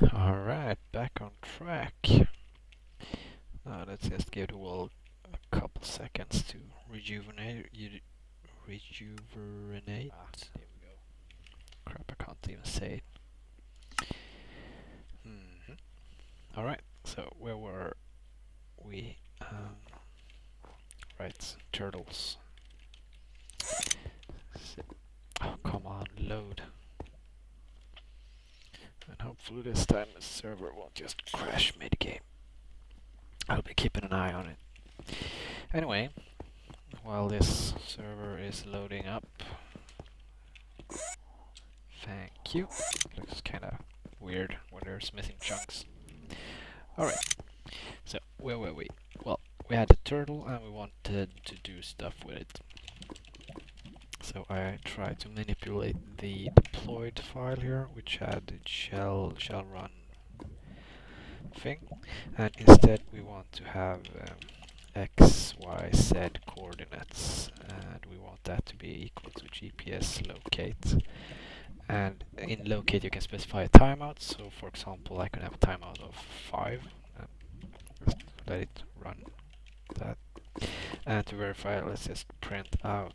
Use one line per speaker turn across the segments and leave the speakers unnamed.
Alright, back on track. Let's just give the world a couple seconds to rejuvenate. Rejuvenate. There we go. Crap, I can't even say it. Alright, so where were we? Right, turtles. Oh, come on, load. And hopefully this time the server won't just crash mid-game. I'll be keeping an eye on it. Anyway, while this server is loading up, thank you. Looks kinda weird when there's missing chunks. Alright, so where were we? Well, we had a turtle and we wanted to do stuff with it. So I tried to manipulate the deployed file here, which had the shell run thing, and instead we want to have x, y, z coordinates, and we want that to be equal to GPS locate. And in locate you can specify a timeout, so for example I can have a timeout of 5, and just let it run that. And to verify, let's just print out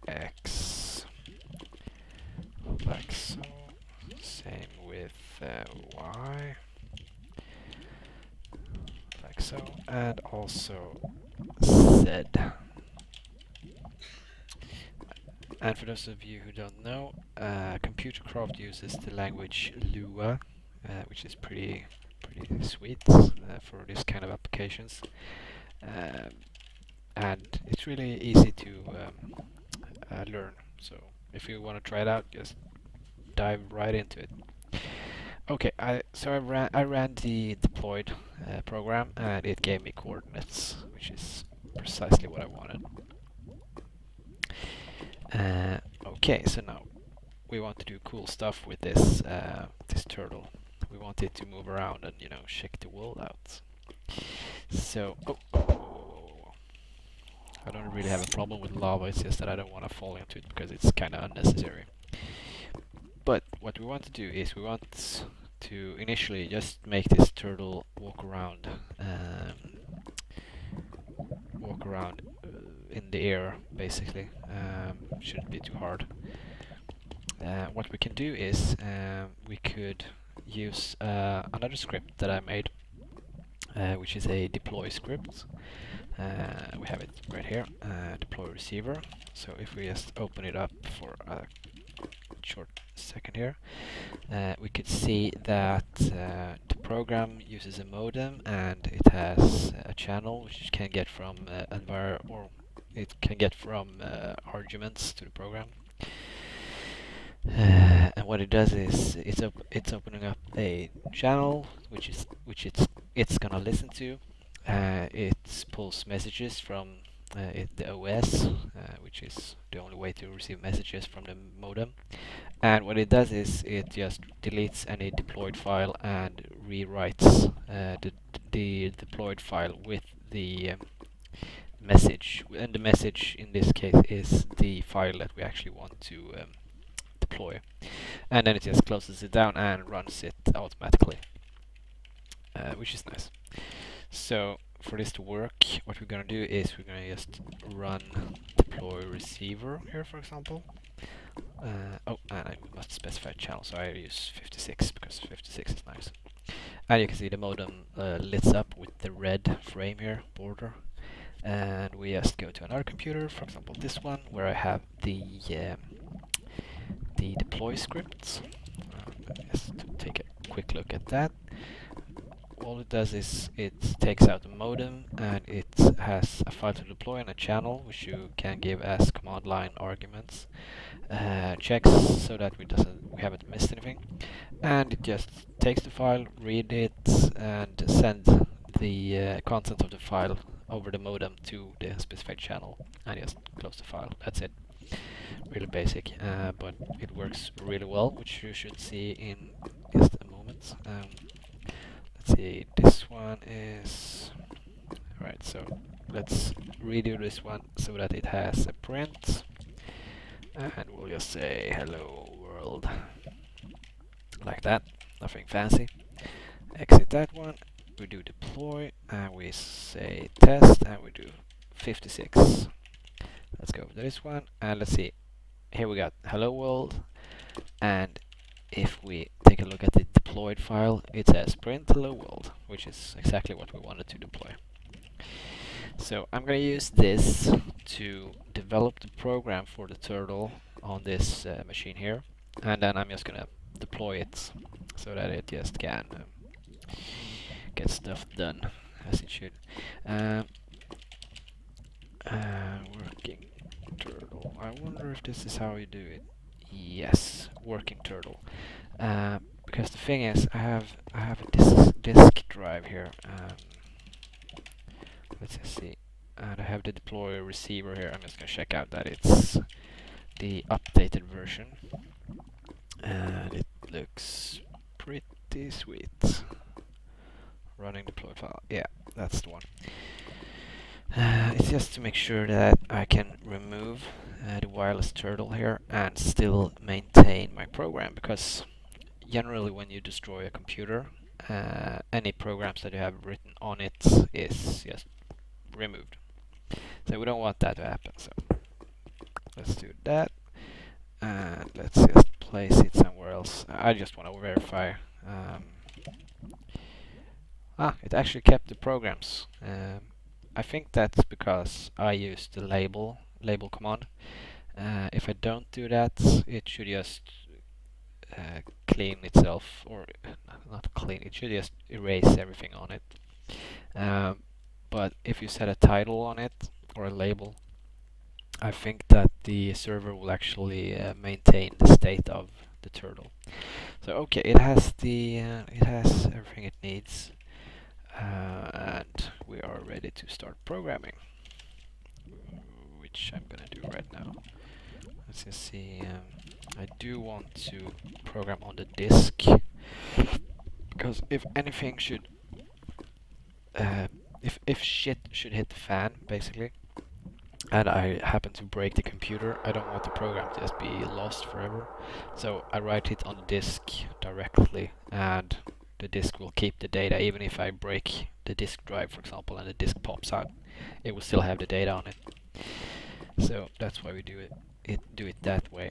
x like so. Same with y like so, and also z. And for those of you who don't know, computercraft uses the language Lua, which is pretty sweet for this kind of applications. And it's really easy to learn. So if you want to try it out, just dive right into it. Okay, I ran the deployed program, and it gave me coordinates, which is precisely what I wanted. Okay, so now we want to do cool stuff with this this turtle. We want it to move around and, you know, check the world out. So, I don't really have a problem with lava, it's just that I don't want to fall into it because it's kind of unnecessary. But what we want to do is we want to initially just make this turtle walk around in the air, basically. Shouldn't be too hard. What we can do is we could use another script that I made, which is a deploy script. We have it right here, deploy receiver. So if we just open it up for a short second here, we could see that the program uses a modem, and it has a channel which it can get from arguments to the program. And what it does is it's opening up a channel which it's gonna listen to. It pulls messages from the OS, which is the only way to receive messages from the modem. And what it does is it just deletes any deployed file and rewrites the deployed file with the message. And the message in this case is the file that we actually want to deploy. And then it just closes it down and runs it automatically, which is nice. So for this to work, what we're gonna do is we're gonna just run deploy receiver here, for example. Oh, and I must specify channel, so I use 56 because 56 is nice. And you can see the modem lit up with the red frame here, border. And we just go to another computer, for example this one, where I have the deploy scripts. Just to take a quick look at that. All it does is it takes out the modem, and it has a file to deploy and a channel which you can give as command line arguments. Checks so that we haven't missed anything, and it just takes the file, read it, and send the content of the file over the modem to the specified channel, and just close the file. That's it. Really basic, but it works really well, which you should see in just a moment. Let's see, this one is... Right, so let's redo this one so that it has a print. And we'll just say hello world, like that. nothing fancy. Exit that one. We do deploy and we say test and we do 56. Let's go to this one and let's see. Here we got hello world, and if we take a look at the deployed file, it says print hello world, which is exactly what we wanted to deploy. So I'm going to use this to develop the program for the turtle on this machine here, and then I'm just going to deploy it so that it just can get stuff done as it should. Working turtle. I wonder if this is how you do it. Yes, working turtle. Because the thing is, I have a disk drive here. Let's just see. And I have the deploy receiver here. I'm just gonna check out that it's the updated version, and it looks pretty sweet. Running deploy file. Yeah, that's the one. It's just to make sure that I can remove the wireless turtle here and still maintain my program, because generally when you destroy a computer, any programs that you have written on it is just removed. So we don't want that to happen, so let's do that, and let's just place it somewhere else. I just want to verify. It actually kept the programs. I think that's because I used the label command. If I don't do that, it should just clean itself, or not clean, it should just erase everything on it. But if you set a title on it, or a label, I think that the server will actually maintain the state of the turtle. So okay, it has everything it needs, and we are ready to start programming, which I'm gonna do right now. Let's just see. I do want to program on the disk, because if anything should, if shit should hit the fan, basically, and I happen to break the computer, I don't want the program to just be lost forever. So I write it on the disk directly, and the disk will keep the data. Even if I break the disk drive, for example, and the disk pops out, it will still have the data on it. So that's why we do it that way.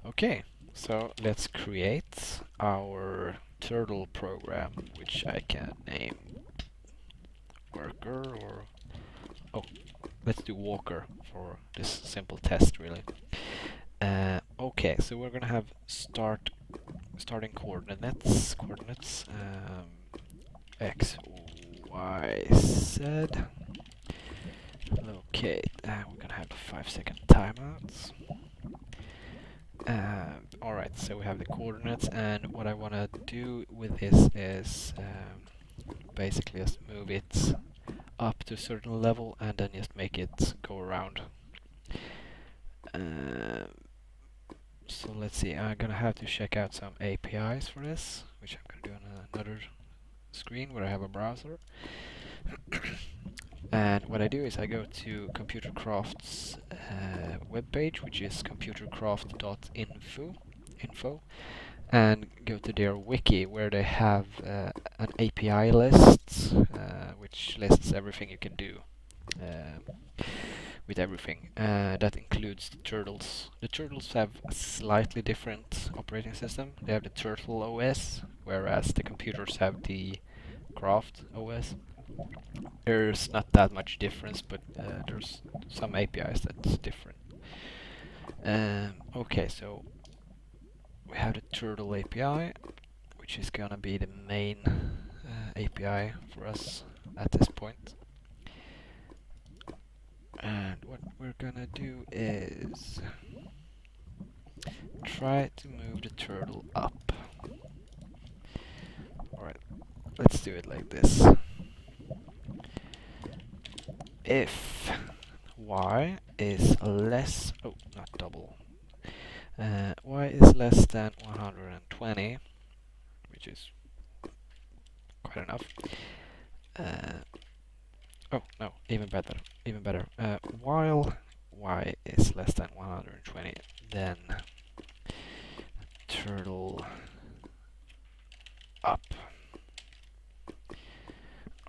Okay, so let's create our turtle program, which I can name worker, or let's do walker for this simple test, really. Okay, so we're gonna have starting coordinates, x, y, z. Locate. We're gonna have 5-second timeouts. Alright, so we have the coordinates, and what I wanna do with this is basically just move it up to a certain level and then just make it go around. So let's see, I'm gonna have to check out some APIs for this, which I'm gonna do on another screen where I have a browser. And what I do is I go to computercraft's webpage, which is computercraft.info, and go to their wiki, where they have an API list, which lists everything you can do with everything. That includes the turtles. The turtles have a slightly different operating system. They have the Turtle OS, whereas the computers have the Craft OS. There's not that much difference, but there's some APIs that's different. Okay, so we have the Turtle API, which is gonna be the main API for us at this point. And what we're gonna do is try to move the turtle up. Alright, let's do it like this. If y is less, not double, y is less than 120, which is quite enough. No, even better. While y is less than 120, then turtle up.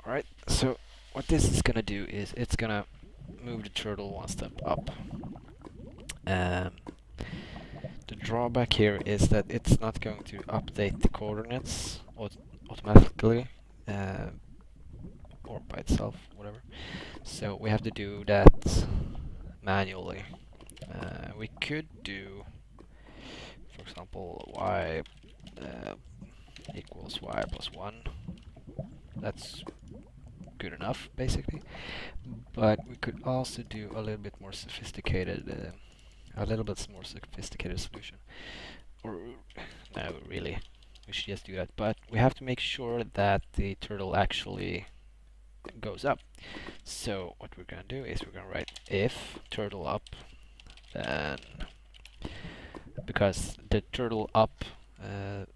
Alright, so what this is gonna do is it's gonna move the turtle one step up. The drawback here is that it's not going to update the coordinates automatically or by itself, whatever. So we have to do that manually. We could do, for example, y equals y plus 1. That's good enough, basically. But we could also do a little bit more sophisticated solution. Or no, really, we should just do that. But we have to make sure that the turtle actually goes up. So what we're gonna do is we're gonna write if turtle up, then because the turtle up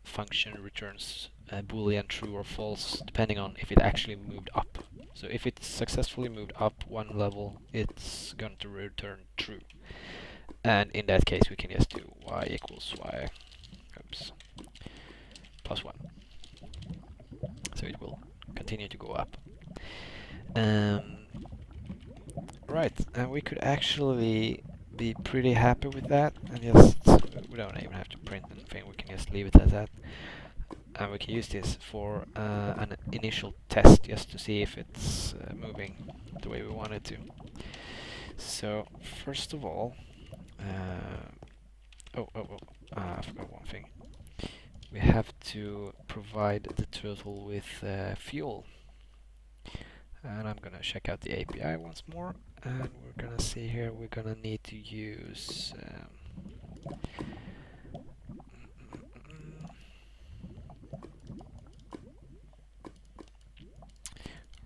function returns boolean true or false depending on if it actually moved up. So if it successfully moved up one level, it's going to return true. And in that case, we can just do y equals y plus 1. So it will continue to go up. Right, and we could actually be pretty happy with that, and just we don't even have to print anything. We can just leave it as that, and we can use this for an initial test just to see if it's moving the way we want it to. So first of all, I forgot one thing. We have to provide the turtle with fuel. And I'm gonna check out the API once more, and we're gonna see here we're gonna need to use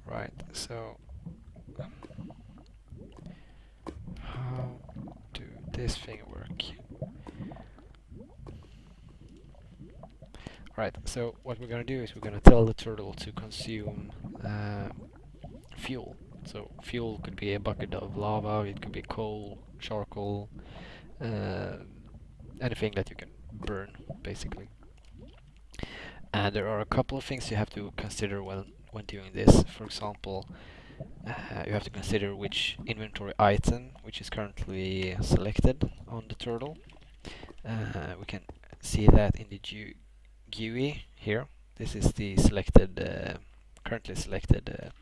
right, so how do this thing work? Right, so what we're gonna do is we're gonna tell the turtle to consume fuel. So fuel could be a bucket of lava, it could be coal, charcoal, anything that you can burn, basically. And there are a couple of things you have to consider when doing this. For example, you have to consider which inventory item which is currently selected on the turtle. We can see that in the GUI here. This is the selected, currently selected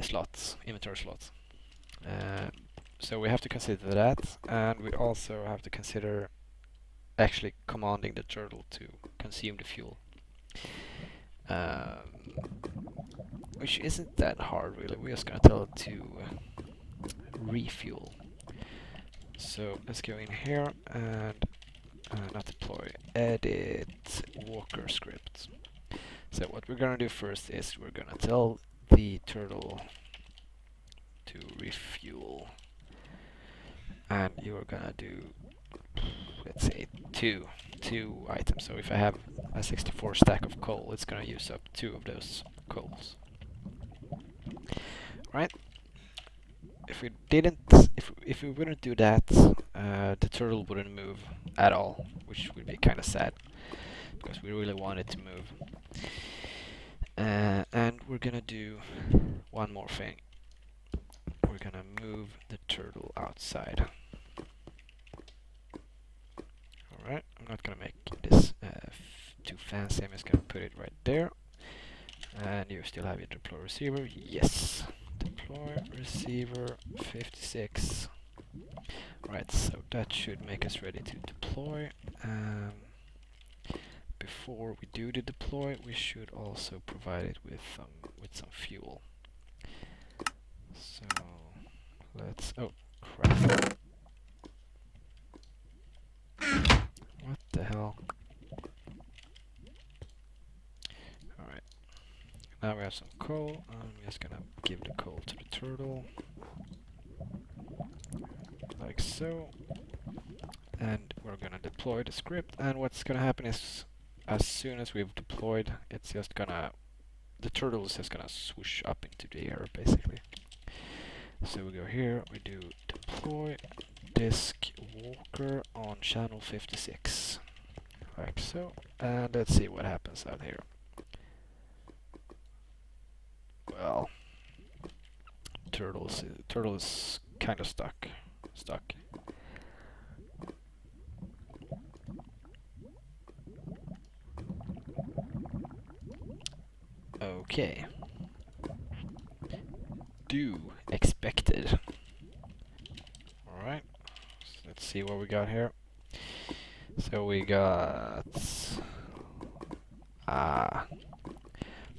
slots, inventory slots. So we have to consider that, and we also have to consider actually commanding the turtle to consume the fuel. Which isn't that hard really, we're just gonna tell it to refuel. So let's go in here and not deploy, edit walker script. So what we're gonna do first is we're gonna tell the turtle to refuel, and you're gonna do, let's say, two items. So if I have a 64 stack of coal, it's gonna use up 2 of those coals. Right? If we didn't, if we wouldn't do that, the turtle wouldn't move at all, which would be kind of sad because we really want it to move. And we're gonna do one more thing. We're gonna move the turtle outside. Alright, I'm not gonna make this too fancy, I'm just gonna put it right there. And you still have your deploy receiver, yes. Deploy receiver 56. Right, so that should make us ready to deploy. Before we do the deploy, we should also provide it with some fuel. So let's, oh crap. What the hell? Alright. Now we have some coal. I'm just gonna give the coal to the turtle. Like so. And we're gonna deploy the script, and what's gonna happen is as soon as we've deployed, it's just gonna, the turtle is just gonna swoosh up into the air basically. So we go here, we do deploy, disk walker on channel 56, like so, and let's see what happens out here. Well, turtle is kind of stuck. Okay. Do expected. Alright, let's see what we got here. So we got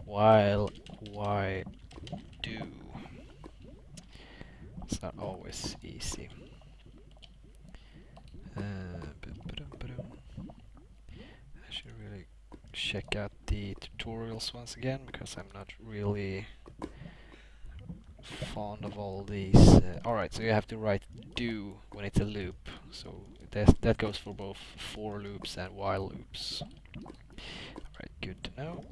while why do. It's not always easy. I should really check out the tutorials once again, because I'm not really fond of all these. Alright, so you have to write do when it's a loop. So that goes for both for loops and while loops. Right, good to know.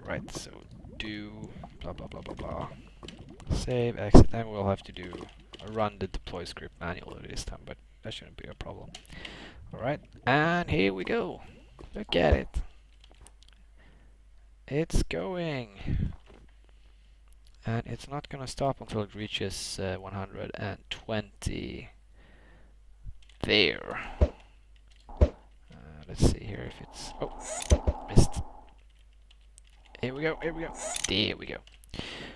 Right, so do blah blah blah blah blah. Save, exit, and we'll have to run the deploy script manually this time, but that shouldn't be a problem. Alright, and here we go. Look at it. It's going. And it's not gonna stop until it reaches 120. There. Let's see here if it's... Oh, missed. Here we go. There we go.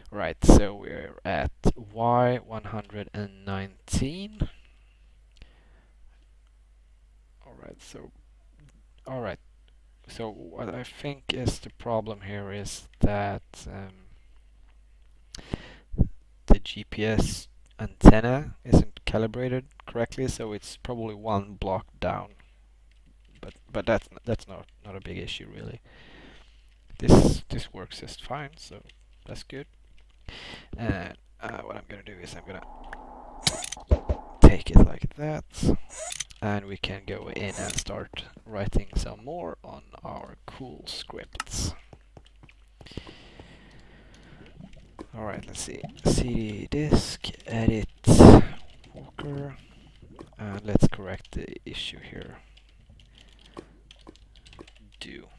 Right, so we're at Y119. Alright, so what I think is the problem here is that the GPS antenna isn't calibrated correctly, so it's probably one block down. But that's not a big issue really. This works just fine, so that's good. And what I'm gonna do is I'm gonna take it like that, and we can go in and start writing some more on our cool scripts. Alright, let's see. CD disk, edit, walker, and let's correct the issue here. Do.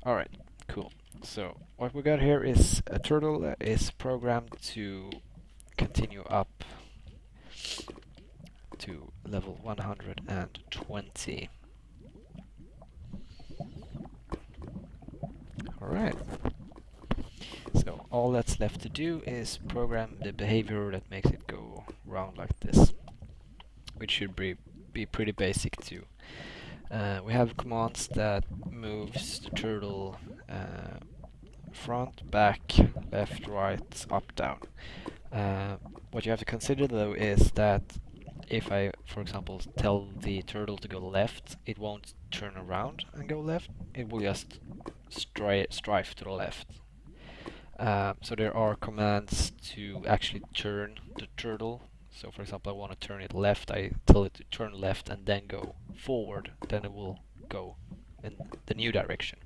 Alright, cool. So what we got here is a turtle that is programmed to continue up to level 120. Alright. So all that's left to do is program the behavior that makes it go around like this, which should be pretty basic too. We have commands that moves the turtle front, back, left, right, up, down. What you have to consider though is that if I, for example, tell the turtle to go left, it won't turn around and go left. It will just strive to the left. So there are commands to actually turn the turtle. So for example, I want to turn it left, I tell it to turn left and then go forward, then it will go in the new direction.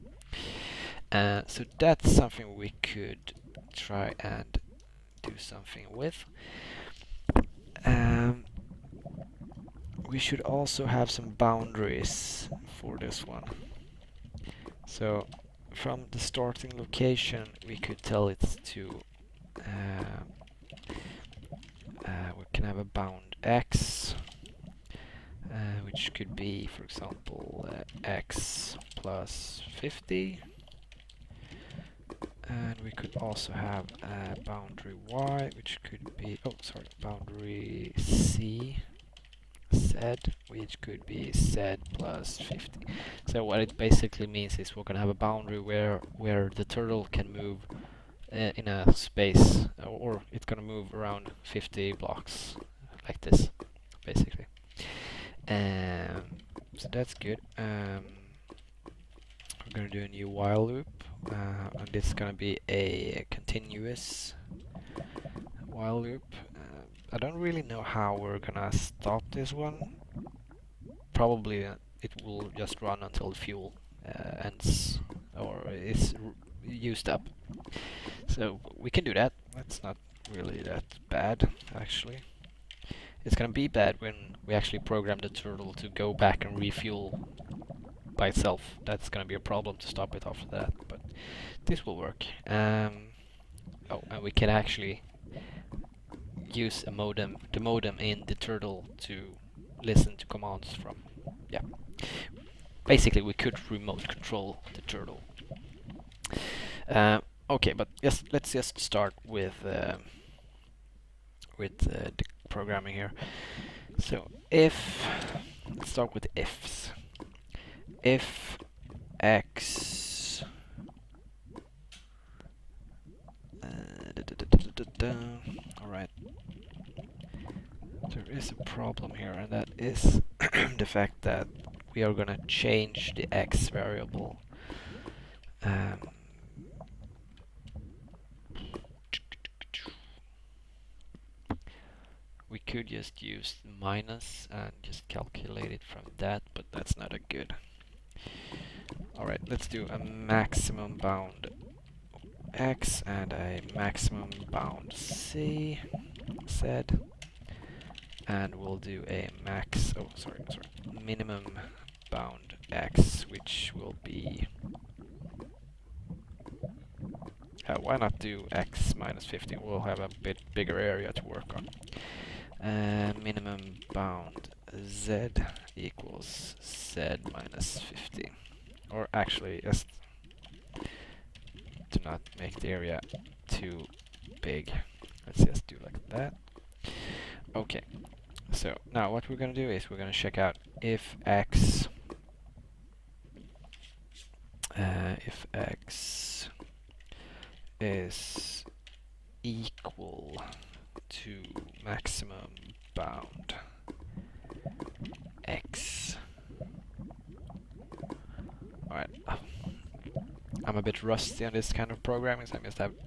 So that's something we could try and do something with. We should also have some boundaries for this one. So from the starting location we could tell it to we can have a bound x, which could be, for example, x plus 50, and we could also have a boundary y, which could be boundary z, which could be z plus 50. So what it basically means is we're gonna have a boundary where the turtle can move in a space, or it's gonna move around 50 blocks like this, basically. So that's good. We're gonna do a new while loop, and this is gonna be a continuous while loop. I don't really know how we're gonna stop this one. Probably it will just run until the fuel ends or is used up. So we can do that. That's not really that bad, actually. It's gonna be bad when we actually program the turtle to go back and refuel by itself. That's gonna be a problem to stop it after that, but this will work. Oh, and we can actually use a modem, the modem in the turtle to listen to commands from. Yeah, basically we could remote control the turtle. Okay, but yes, let's just start with the programming here. So let's start with ifs. If x all right, there is a problem here, and that is the fact that we are gonna change the x variable. We could just use minus and just calculate it from that, but that's not a good. Alright, let's do a maximum bound x and a maximum bound z, and we'll do a minimum bound x, which will be, why not do x minus 50? We'll have a bit bigger area to work on. Minimum bound z equals z minus 50. Or actually, just to not make the area too big, let's just do like that. Okay, so now what we're going to do is we're going to check out if x is equal to maximum bound x. Alright, I'm a bit rusty on this kind of programming, so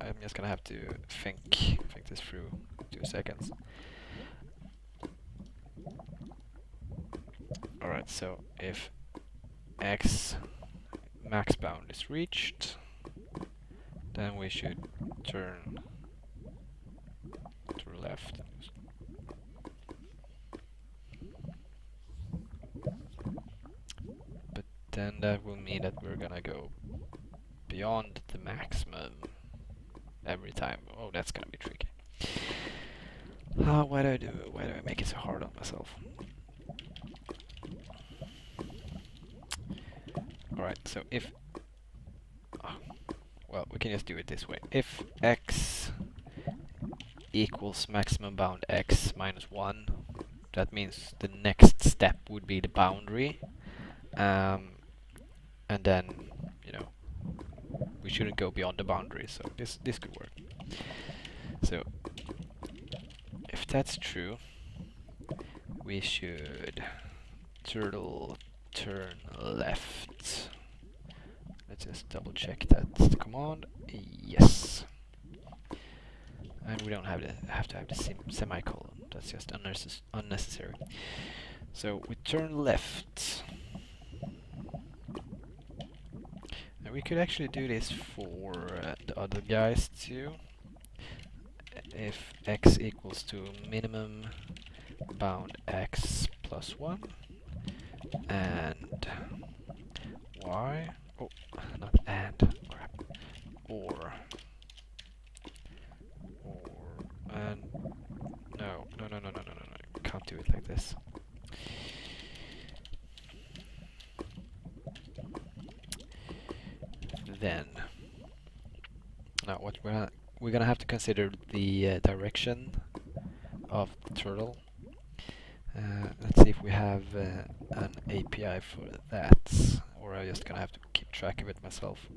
I'm just gonna have to think this through 2 seconds. Alright, so if x max bound is reached, then we should turn to the left. But then that will mean that we're gonna go beyond the maximum every time. Oh, that's gonna be tricky. Why do I make it so hard on myself? Alright, so if well, we can just do it this way. If x equals maximum bound x minus 1, that means the next step would be the boundary. And then, you know, we shouldn't go beyond the boundary, so this could work. So, if that's true, we should turtle turn left. Let's just double check that's the command. Yes. And we don't have to have the semicolon. That's just unnecessary. So we turn left. And we could actually do this for the other guys too. If x equals to minimum bound x plus 1 and y, oh, not and, crap, or and no, can't do it like this. Then now what we're gonna have to consider the direction of the turtle. Let's see if we have an API for that, or I'm just gonna have to keep track of it myself.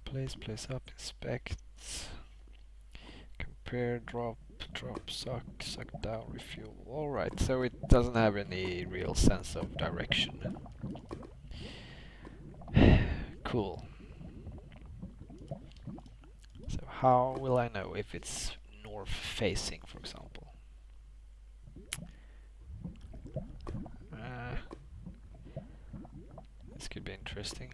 Place up, inspect, compare, drop, suck down, refuel. Alright, so it doesn't have any real sense of direction. Cool. So how will I know if it's north facing, for example? This could be interesting.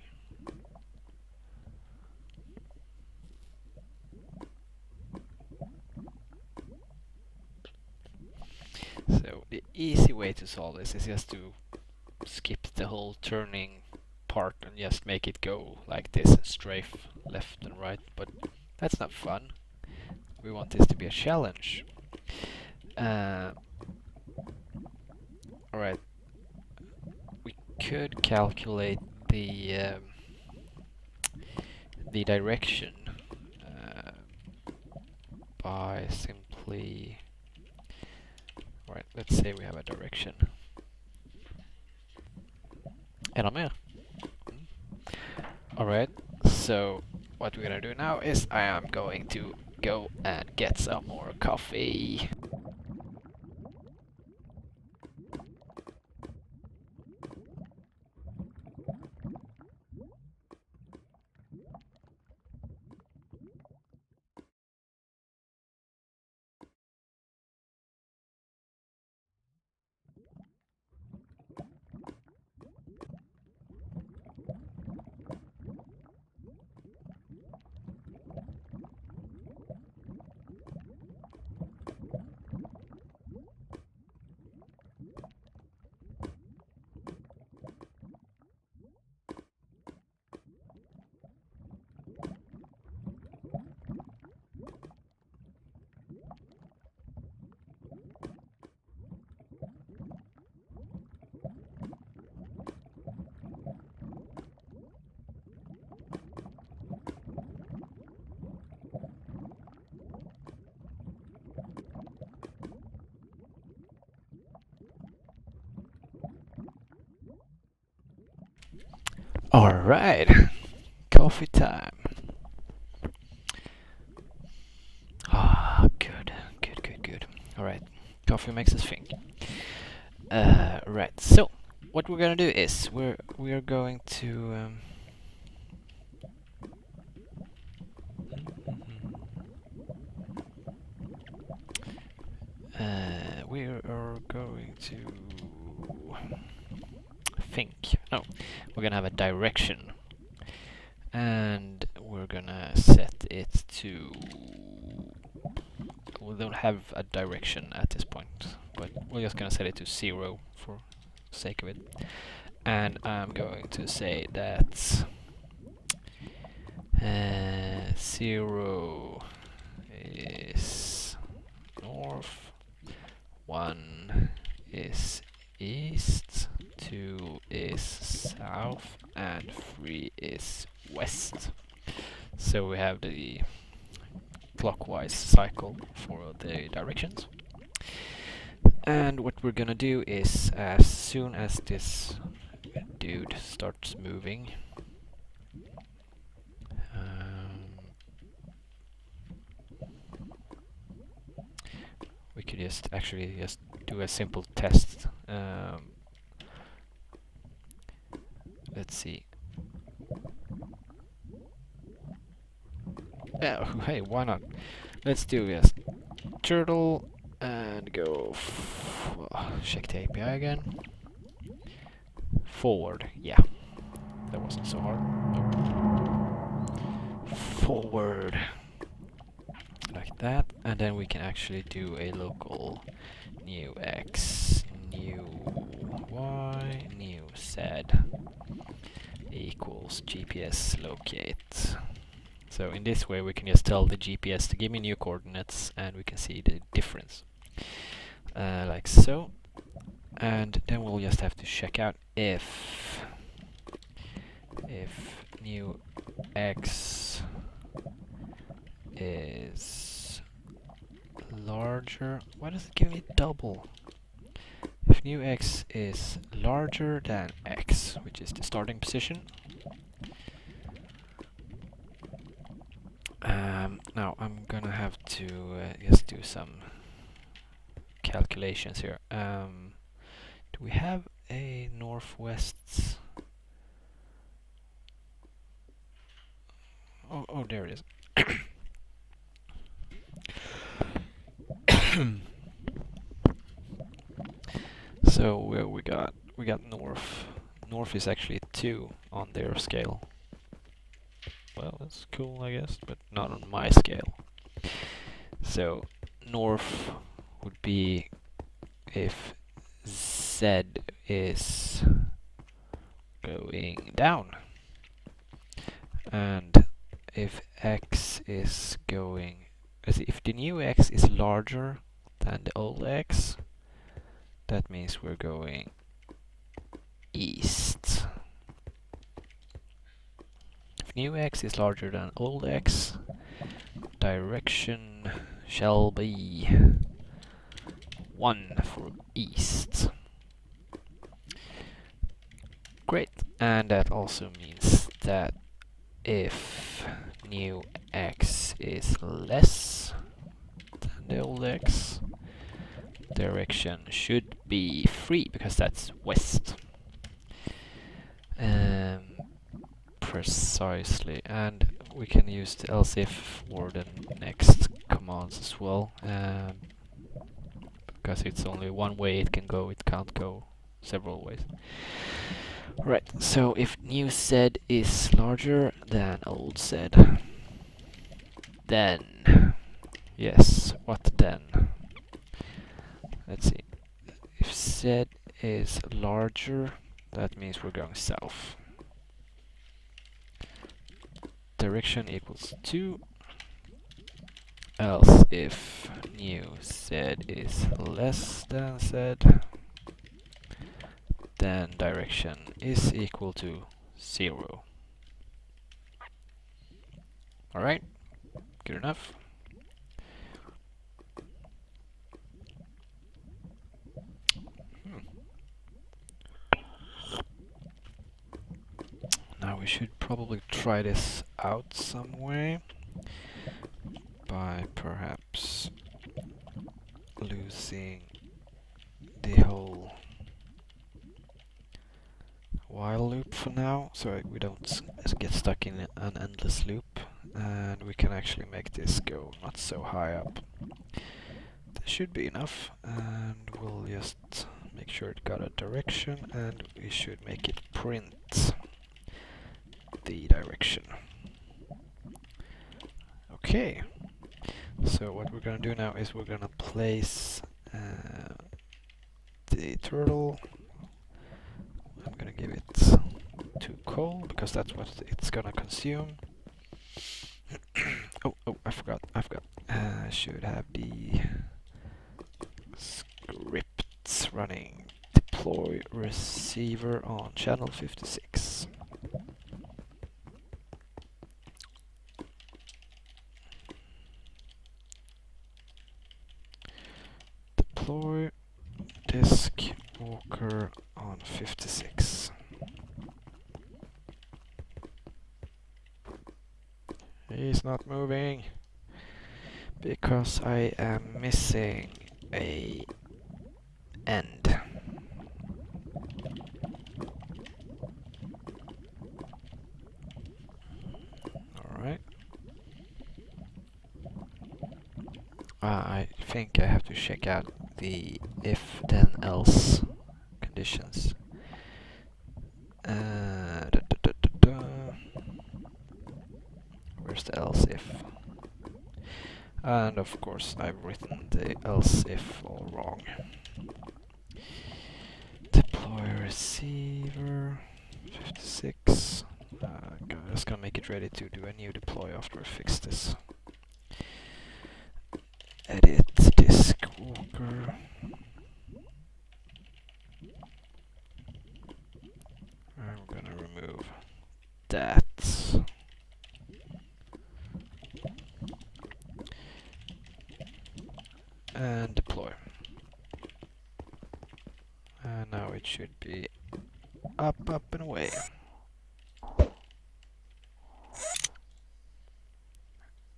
So the easy way to solve this is just to skip the whole turning part and just make it go like this and strafe left and right, but that's not fun. We want this to be a challenge. Alright, we could calculate the direction by simply... Alright, let's say we have a direction. Är de med? Alright, so what we're gonna do now is I am going to go and get some more coffee. Alright, coffee time. Ah, good. Alright, coffee makes us think. Right, so what we're gonna do is we are going to we are going to think. No, we're gonna have a direction, and we're gonna set it to... We don't have a direction at this point, but we're just gonna set it to 0 for sake of it. And I'm going to say that 0 is north, 1 is east, 2 is south, and 3 is west. So we have the clockwise cycle for the directions. And what we're gonna do is, as soon as this dude starts moving, we could just actually just do a simple test. Let's see. Yeah, hey, why not? Let's do this. Turtle and go check the API again. Forward, yeah. That wasn't so hard. Nope. Forward. Like that. And then we can actually do a local new x, new y, new z equals GPS locate. So in this way we can just tell the GPS to give me new coordinates and we can see the difference. Like so. And then we'll just have to check out if new x is larger. Why does it give me double? If new x is larger than x, which is the starting position. Now I'm gonna have to just do some calculations here. Do we have a northwest? Oh, there it is. So we got north. North is actually 2 on their scale. Well, that's cool, I guess, but not on my scale. So north would be if Z is going down, and if X is going, if the new X is larger than the old X, that means we're going east. If new X is larger than old X, direction shall be 1 for east. Great, and that also means that if new X is less than the old X, direction should be 3 because that's west. Precisely, and we can use the else if for the next commands as well, because it's only one way it can go, it can't go several ways. Right, so if new Z is larger than old Z, then, yes, what then? Let's see, if Z is larger, that means we're going south. Direction equals 2, else if new Z is less than Z, then direction is equal to 0. Alright, good enough. Now we should probably try this out some way by perhaps losing the whole while loop for now, so we don't get stuck in an endless loop, and we can actually make this go not so high up. That should be enough, and we'll just make sure it got a direction, and we should make it print the direction. Okay, so what we're gonna do now is we're gonna place the turtle. I'm gonna give it 2 coal because that's what it's gonna consume. oh, I forgot. I should have the scripts running. Deploy receiver on channel 56. Deploy disk walker on 56. He's not moving because I am missing a end. Alright. I think I have to check out the if then else conditions. Where's the else if? And of course I've written the else if all wrong. Deploy receiver 56. I'm just gonna make it ready to do a new deploy after I fix this. Edit disk walker. I'm gonna remove that. And deploy. And now it should be up and away.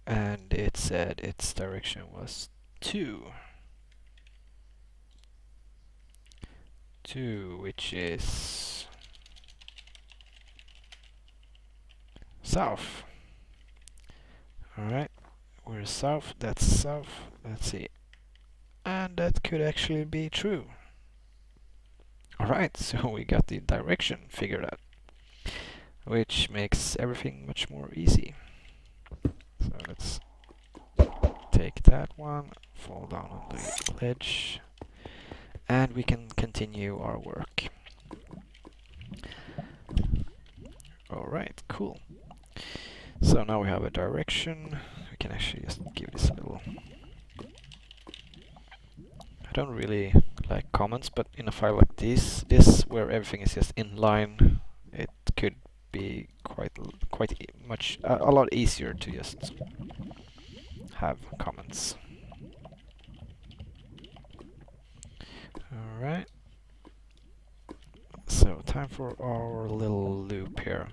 And it said its direction was 2. 2, which is south. Alright, we're south, that's south. Let's see. And that could actually be true. Alright, so we got the direction figured out, which makes everything much more easy. So let's take that one, fall down on the ledge, and we can continue our work. Alright, cool. So now we have a direction. We can actually just give this a little... I don't really like comments, but in a file like this where everything is just in line, it could be a lot easier to just have comments. Alright. So time for our little loop here.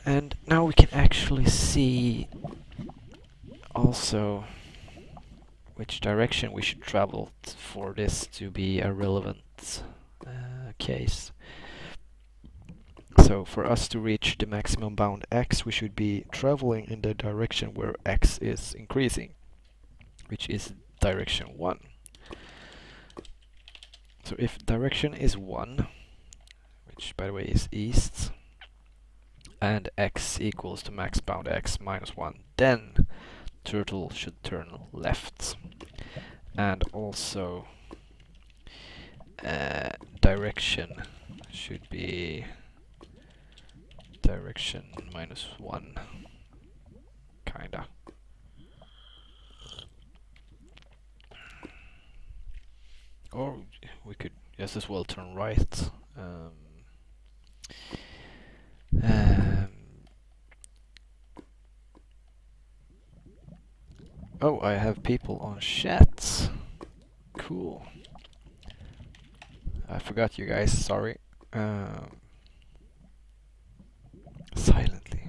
And now we can actually see also which direction we should travel for this to be a relevant case. So for us to reach the maximum bound x, we should be traveling in the direction where x is increasing, which is direction 1. So if direction is 1, which by the way is east, and x equals to max bound x minus 1, then turtle should turn left. And also direction should be direction minus 1, kinda. Or we could just as well turn right. Oh, I have people on chat. Cool. I forgot you guys, sorry. Silently.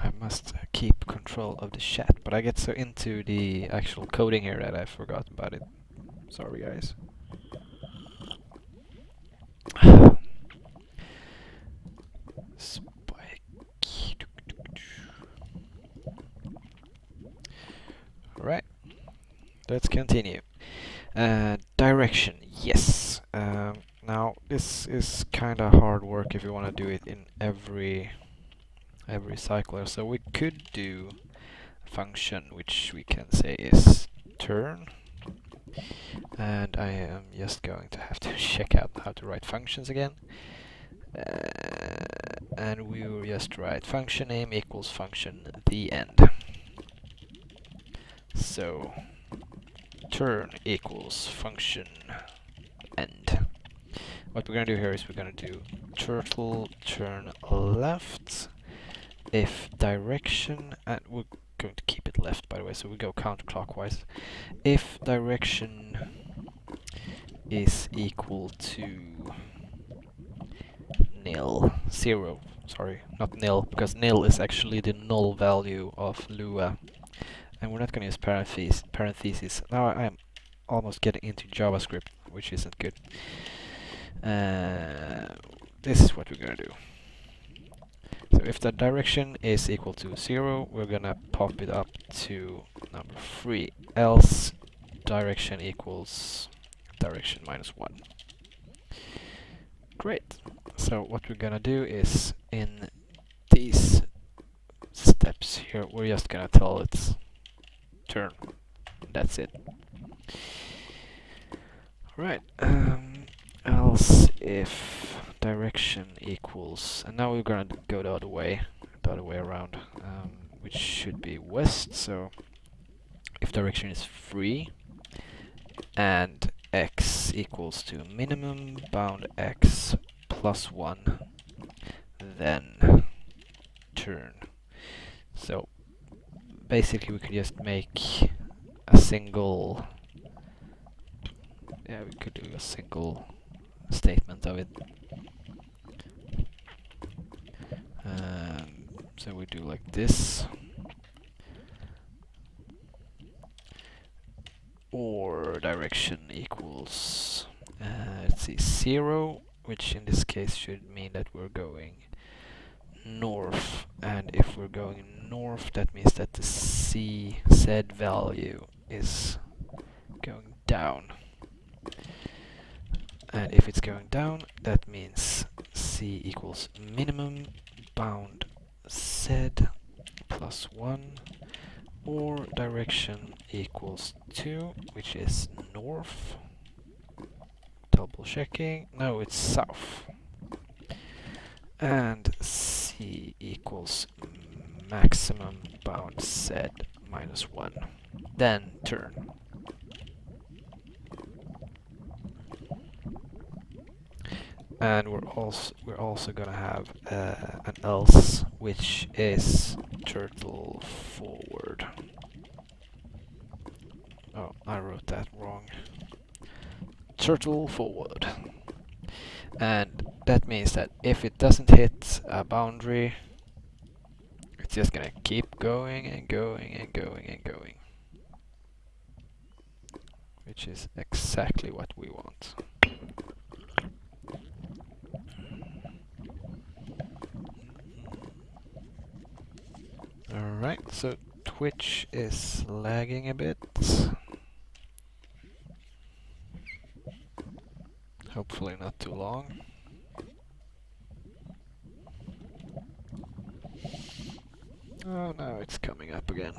I must keep control of the chat, but I get so into the actual coding here that I forgot about it. Sorry, guys. Spike. Alright, let's continue. Direction, yes. Now this is kind of hard work if you want to do it in every cycler. So we could do a function which we can say is turn. And I am just going to have to check out how to write functions again. And we will just write function name equals function the end. So turn equals function end. What we're going to do here is we're going to do turtle turn left if direction, and we're going to keep it left by the way, so we go counterclockwise. If direction is equal to zero, sorry, not nil, because nil is actually the null value of Lua. And we're not going to use parentheses. Now I am almost getting into JavaScript, which isn't good. This is what we're going to do. So if the direction is equal to 0, we're going to pop it up to number 3. Else direction equals direction minus 1. Great. So what we're going to do is in these steps here, we're just going to tell it turn. That's it. Right. Else if direction equals, and now we're gonna go the other way around, which should be west. So if direction is 3 and x equals to minimum bound x plus 1, then turn. So basically we could just make a single, we could do a single statement of it. So we do like this, or direction equals, let's see, 0, which in this case should mean that we're going north, and if we're going north that means that the z value is going down. And if it's going down, that means c equals minimum bound z plus 1, or direction equals 2, which is north. Double checking. No, it's south. And c equals maximum bound z minus 1. Then turn. And we're also gonna have an else, which is turtle forward. Oh, I wrote that wrong. Turtle forward. And that means that if it doesn't hit a boundary, it's just gonna keep going and going and going and going. Which is exactly what we want. Alright, so Twitch is lagging a bit. Hopefully not too long. Oh, now it's coming up again.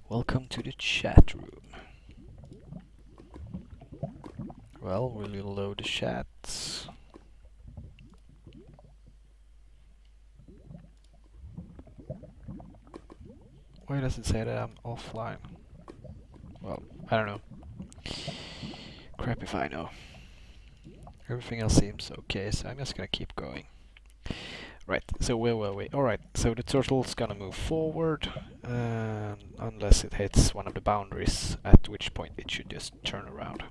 Welcome to the chat room. Well, we'll load the chats. Why does it say that I'm offline? Well, I don't know. Crap if I know. Everything else seems okay, so I'm just gonna keep going. Right, so where were we? Alright, so the turtle's gonna move forward, unless it hits one of the boundaries, at which point it should just turn around.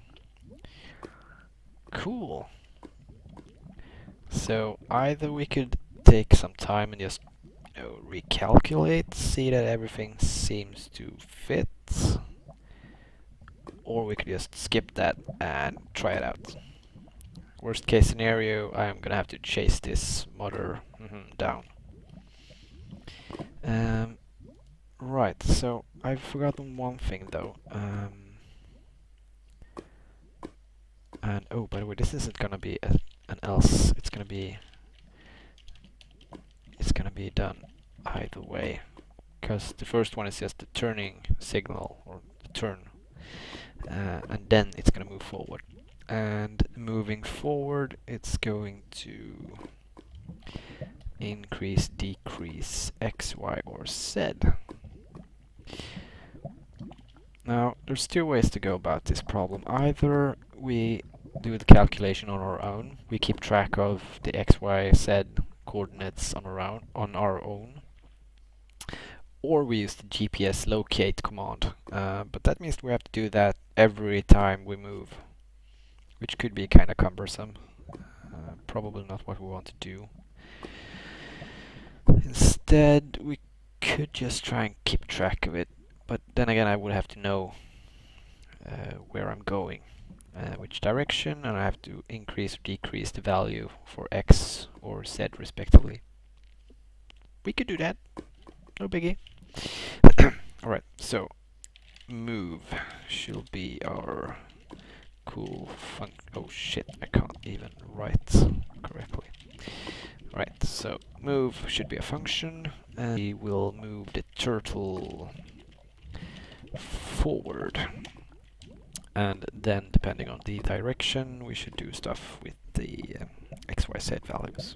Cool. So either we could take some time and just recalculate, see that everything seems to fit, or we could just skip that and try it out. Worst case scenario, I'm gonna have to chase this mother down. Right, so I've forgotten one thing though. And oh, by the way, this isn't gonna be an else. It's gonna be done either way, because the first one is just the turning signal or the turn, and then it's gonna move forward. And moving forward, it's going to increase, decrease x, y, or z. Now, there's two ways to go about this problem. Either we do the calculation on our own, we keep track of the x, y, z coordinates on our own, or we use the GPS locate command. But that means we have to do that every time we move, which could be kind of cumbersome. Probably not what we want to do. Instead, we could just try and keep track of it, but then again I would have to know where I'm going, which direction, and I have to increase or decrease the value for x or z respectively. We could do that, no biggie. Alright, so move should be our cool oh shit, I can't even write correctly. Right, so move should be a function, and we will move the turtle forward. And then, depending on the direction, we should do stuff with the x, y, z values.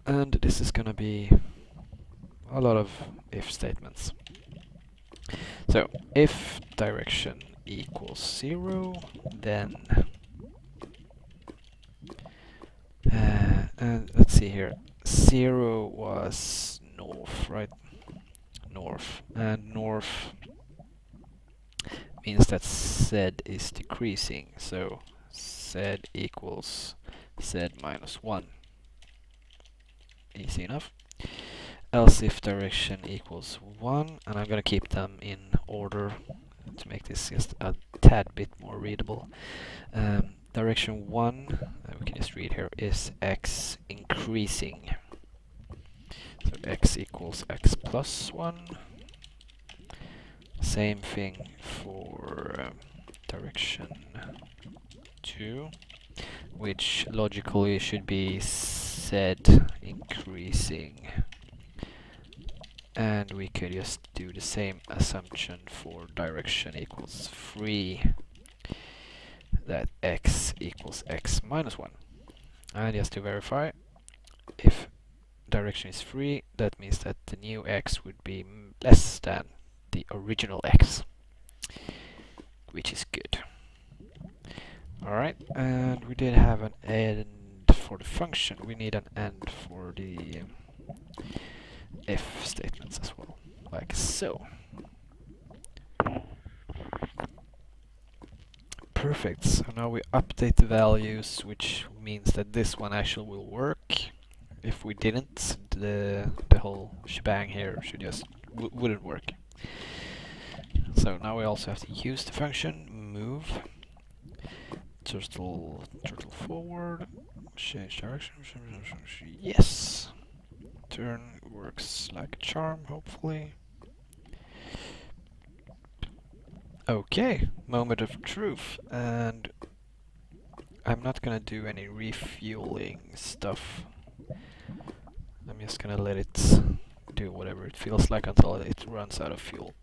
And this is gonna be a lot of if statements. So, if direction equals 0, then and let's see here, 0 was north, right? North, and north means that z is decreasing, so z equals z minus 1. Easy enough. Else if direction equals 1, and I'm gonna keep them in order to make this just a tad bit more readable. Direction 1, we can just read here, is x increasing. So x equals x plus 1. Same thing for direction 2, which logically should be set increasing. And we could just do the same assumption for direction equals 3, that x equals x minus 1. And just to verify, if direction is 3, that means that the new x would be less than the original x, which is good. Alright, and we did have an end for the function. We need an end for the if statements as well, like so. Perfect, so now we update the values, which means that this one actually will work. If we didn't, the whole shebang here should just wouldn't work. So now we also have to use the function move, turtle forward, change direction, yes. Turn works like a charm, hopefully. Okay, moment of truth, and I'm not gonna do any refueling stuff. I'm just gonna let it do whatever it feels like until it runs out of fuel.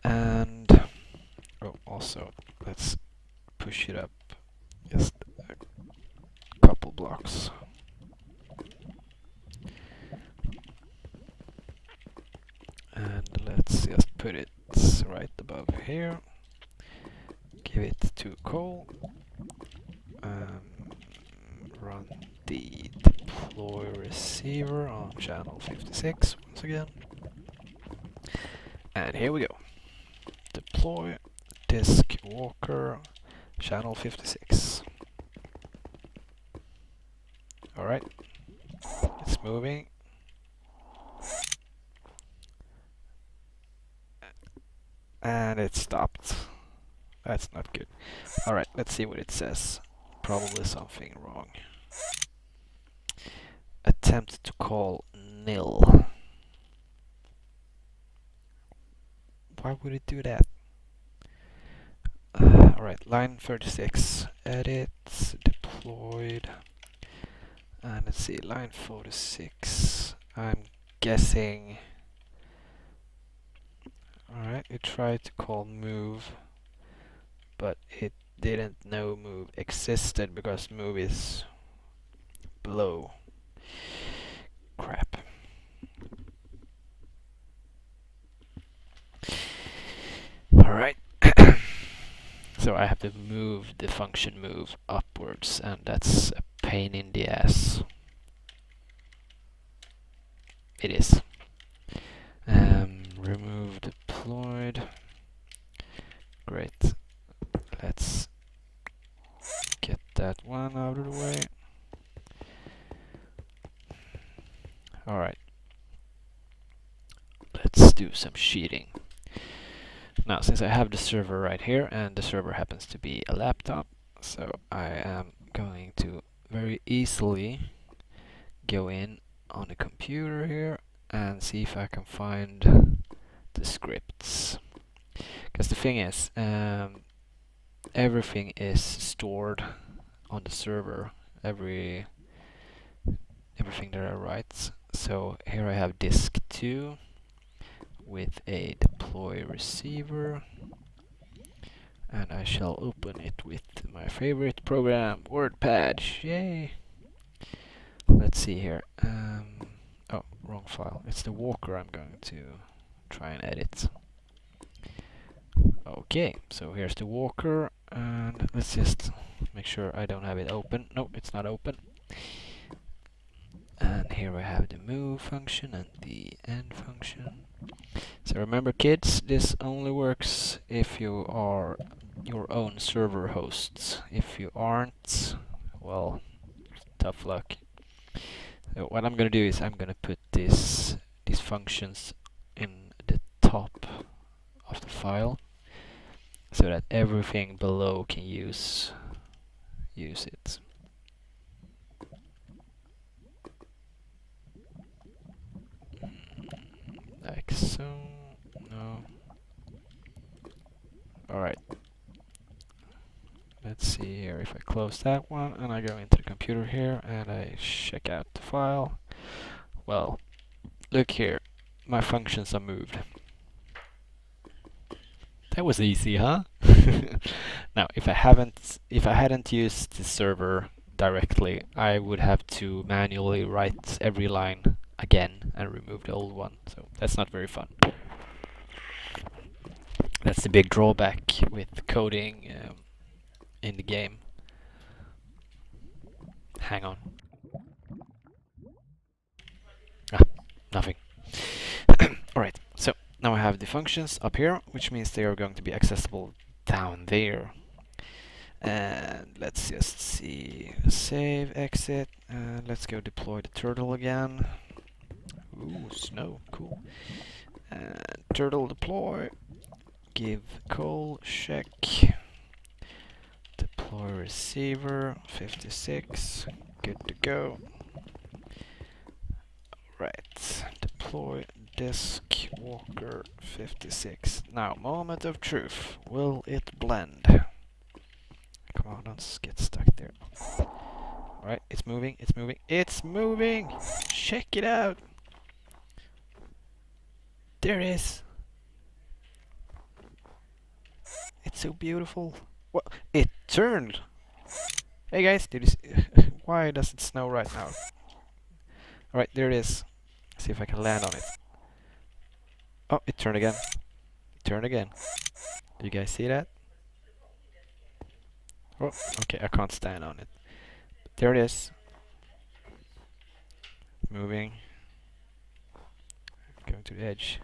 And oh, also let's push it up just a couple blocks. And let's just put it right above here. Give it to coal. Run the deploy receiver on channel 56 once again. And here we go. Deploy disk walker channel 56. Alright, it's moving. And it stopped. That's not good. Alright, let's see what it says. Probably something wrong. Attempt to call nil. Why would it do that? Alright, line 36. Edit, deployed. And let's see, line 46. I'm guessing. Alright, it tried to call move, but it didn't know move existed because move is below. Crap. Alright. So I have to move the function move upwards, and that's a pain in the ass. It is. Remove deployed. Great. Let's get that one out of the way. Alright. Let's do some cheating. Now, since I have the server right here, and the server happens to be a laptop, so I am going to very easily go in on the computer here and see if I can find the scripts. Because the thing is, everything is stored on the server, everything that I write. So here I have disk 2 with a deploy receiver, and I shall open it with my favorite program, WordPad. Yay! Let's see here. Oh, wrong file. It's the walker I'm going to try and edit. Okay, so here's the walker, and let's just make sure I don't have it open. No, it's not open. And here I have the move function and the end function. So remember, kids, this only works if you are your own server hosts. If you aren't, well, tough luck. So what I'm gonna do is I'm gonna put these functions in the top of the file, so that everything below can use it. Like so. No. Alright. see here if I close that one and I go into the computer here and I check out the file. Well, look here, my functions are moved. That was easy, huh? Now, if I hadn't used the server directly, I would have to manually write every line again and remove the old one. So that's not very fun. That's the big drawback with coding in the game. Hang on. Ah, nothing. Alright, so now I have the functions up here, which means they are going to be accessible down there. And let's just see, save, exit, and let's go deploy the turtle again. Ooh, snow, cool. And turtle deploy, give call, check, deploy receiver, 56, good to go. Right, deploy disk walker 56. Now, moment of truth. Will it blend? Come on, don't get stuck there. Alright, it's moving, it's moving, it's moving! Check it out! There it is! It's so beautiful. What? It turned! Hey guys, did you see? Why does it snow right now? Alright, there it is. Let's see if I can land on it. Oh, it turned again. It turned again. Do you guys see that? Oh, okay, I can't stand on it. There it is. Moving. Going to the edge.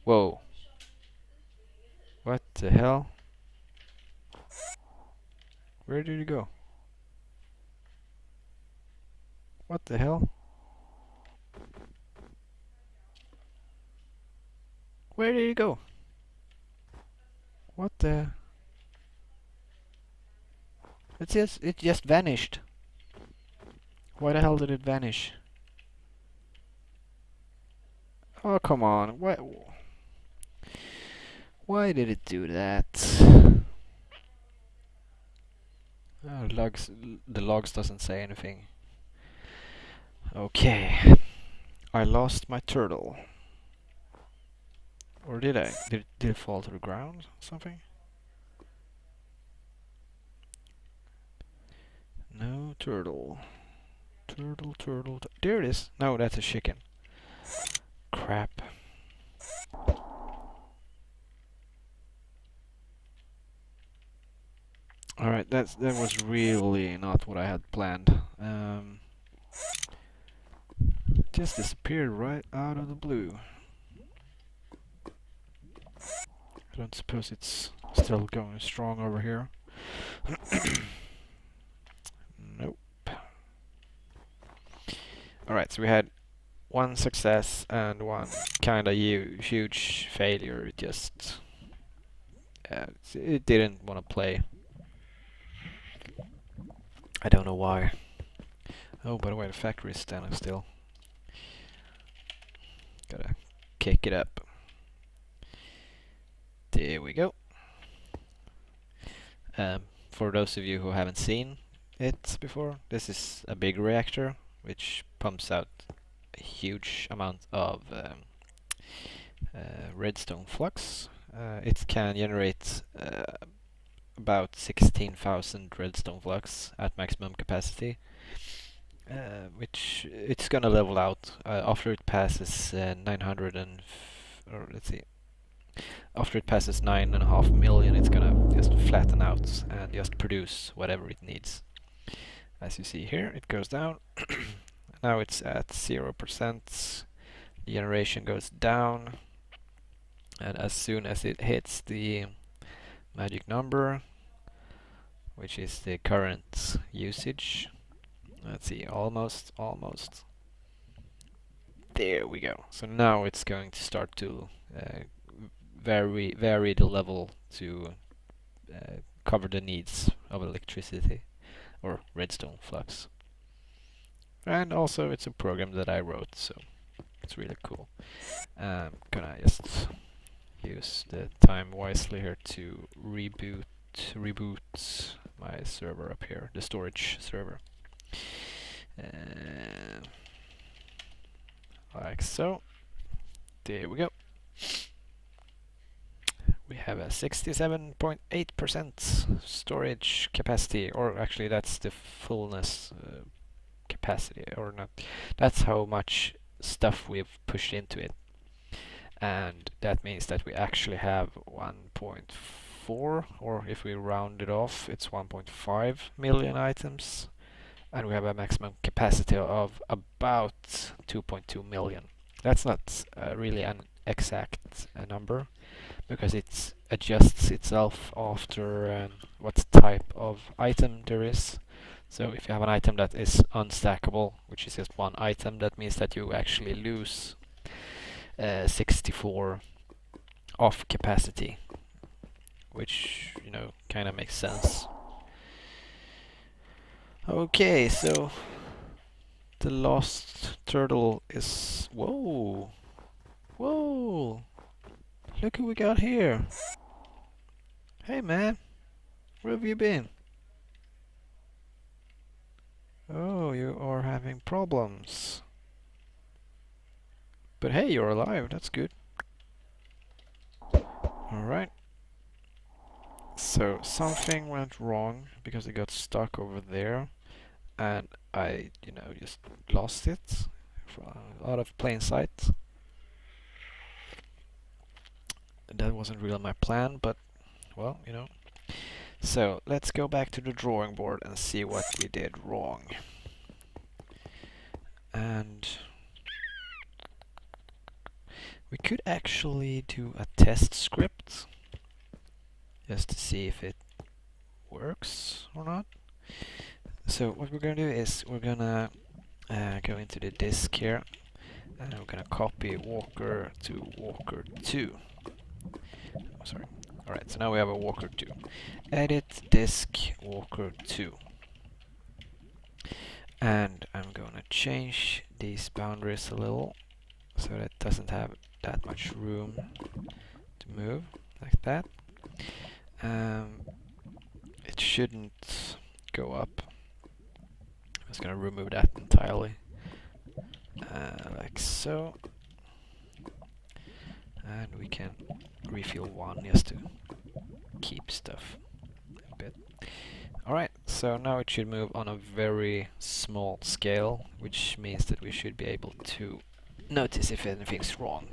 Whoa. What the hell? Where did it go? What the hell? Where did it go? What the? It just vanished. Why the hell did it vanish? Oh, come on. Why did it do that? Oh, the logs doesn't say anything. Okay. I lost my turtle. Or did I? Did it fall to the ground? Something? No turtle. Turtle. There it is. No, that's a chicken. Crap. Alright, that was really not what I had planned. Just disappeared right out of the blue. I don't suppose it's still going strong over here. Nope. Alright, so we had one success and one kinda huge failure. It just... it didn't want to play. I don't know why. Oh, by the way, the factory is standing still. Gotta kick it up. There we go. For those of you who haven't seen it before, this is a big reactor which pumps out a huge amount of redstone flux. It can generate about 16,000 redstone flux at maximum capacity, which it's gonna level out after it passes 900 and or let's see, after it passes 9.5 million. It's gonna just flatten out and just produce whatever it needs. As you see here, it goes down. Now it's at 0%. The generation goes down, and as soon as it hits the magic number, which is the current usage, let's see, almost. There we go. So now it's going to start to vary the level to cover the needs of electricity or redstone flux. And also it's a program that I wrote, so it's really cool. Gonna just use the time wisely here to reboot reboot my server up here, the storage server. Like so. There we go. We have a 67.8% storage capacity, or actually that's the fullness capacity, or not. That's how much stuff we've pushed into it. And that means that we actually have 1.4, or if we round it off, it's 1.5 million items. And we have a maximum capacity of about 2.2 million. That's not really an exact number, because it adjusts itself after what type of item there is. So if you have an item that is unstackable, which is just one item, that means that you actually lose 64 of capacity, which, you know, kind of makes sense. Okay, so the lost turtle is... Whoa! Whoa! Look who we got here! Hey man! Where have you been? Oh, you are having problems. But hey, you're alive, that's good. Alright. So, something went wrong because it got stuck over there. And I, you know, just lost it out of plain sight. That wasn't really my plan, but, well, you know. So, let's go back to the drawing board and see what we did wrong. And we could actually do a test script just to see if it works or not. So what we're going to do is we're going to go into the disk here, and we're going to copy Walker to Walker 2. Oh, sorry. Alright, so now we have a Walker 2. Edit disk Walker 2. And I'm going to change these boundaries a little so that it doesn't have that much room to move, like that. It shouldn't go up. I'm just going to remove that entirely, like so. And we can refill one just to keep stuff a bit. Alright, so now it should move on a very small scale, which means that we should be able to notice if anything's wrong.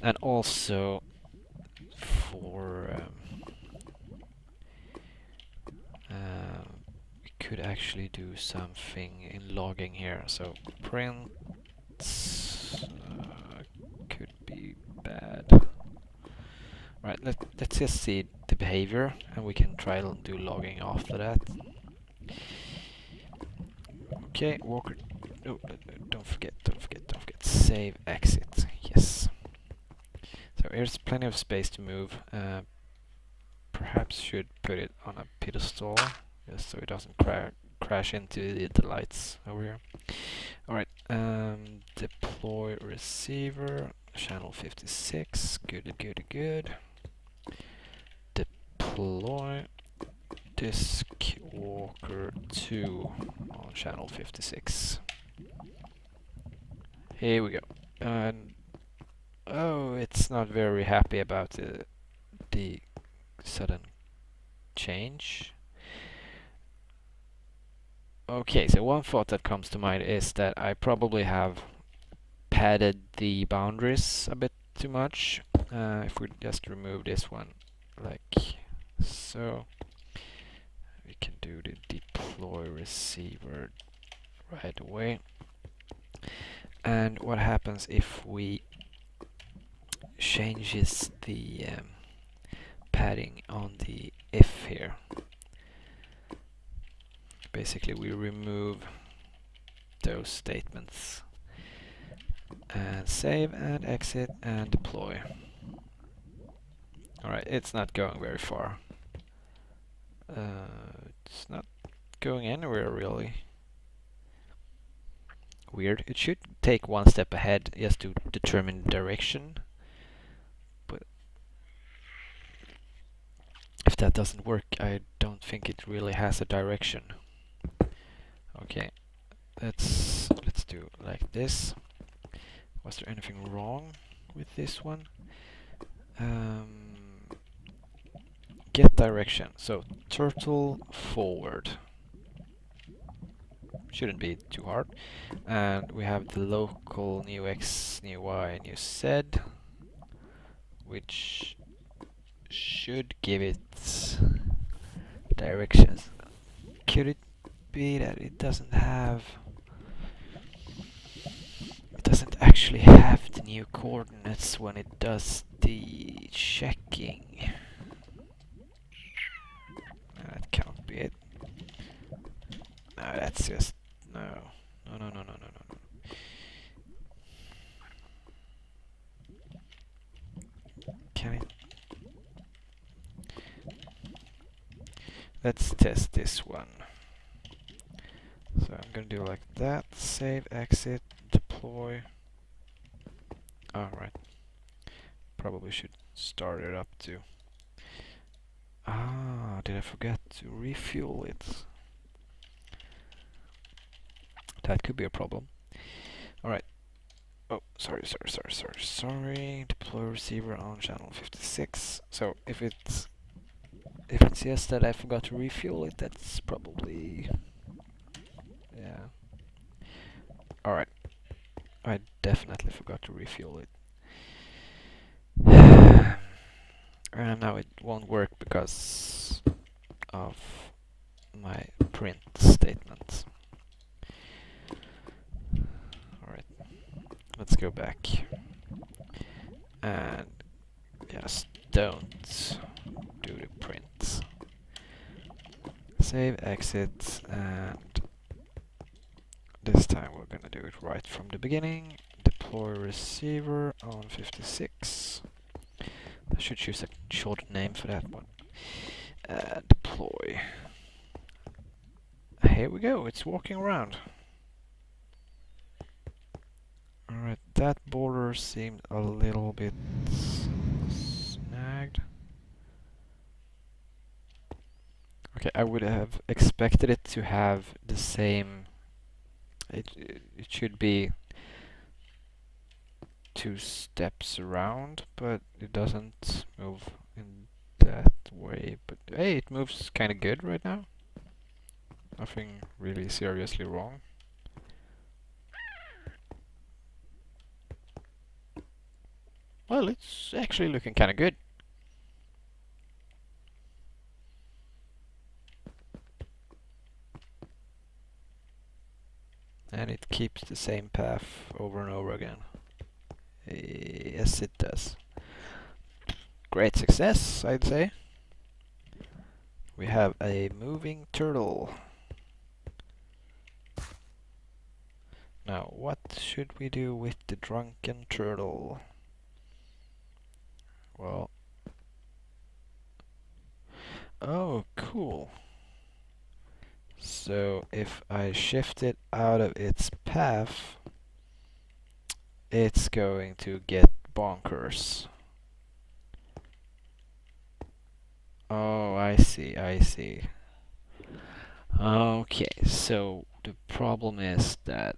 And also for we could actually do something in logging here. So print could be bad. Right, let's just see the behavior, and we can try to do logging after that. Okay, Walker. Oh, don't forget. Save, exit. Yes. So here's plenty of space to move. Perhaps should put it on a pedestal, just so it doesn't crash into the lights over here. Alright, deploy receiver, channel 56, good. Deploy disk Walker 2 on channel 56. Here we go. And oh, it's not very happy about the sudden change. Okay, so one thought that comes to mind is that I probably have padded the boundaries a bit too much. If we just remove this one like so, we can do the deploy receiver right away. And what happens if we changes the padding on the if here? Basically we remove those statements and save and exit and deploy. Alright, it's not going very far. It's not going anywhere really. Weird. It should take one step ahead just to determine direction. But that doesn't work, I don't think it really has a direction. Okay, let's do like this. Was there anything wrong with this one? Get direction. So turtle forward. Shouldn't be too hard. And we have the local new x, new y, new z, which should give it directions. Could it be that it doesn't actually have the new coordinates when it does the checking? That can't be it. No, that's just no. No. Can it? Let's test this one. So I'm gonna do like that. Save, exit, deploy. Alright. Probably should start it up too. Ah, did I forget to refuel it? That could be a problem. Alright. Oh, sorry. Deploy receiver on channel 56. So if it's just that I forgot to refuel it, that's probably... yeah. Alright. I definitely forgot to refuel it. And now it won't work because of my print statement. Alright, let's go back. And just don't do the print. Save, exit, and this time we're gonna do it right from the beginning. Deploy receiver on 56. I should choose a short name for that one. Deploy. Here we go, it's walking around. Alright, that border seemed a little bit snagged. Okay, I would have expected it to have the same... It should be 2 steps around, but it doesn't move in that way. But hey, it moves kind of good right now. Nothing really seriously wrong. Well, it's actually looking kind of good. And it keeps the same path over and over again. Yes, it does. Great success, I'd say. We have a moving turtle. Now, what should we do with the drunken turtle? Well... oh, cool. So, if I shift it out of its path, it's going to get bonkers. Oh, I see. Okay, so the problem is that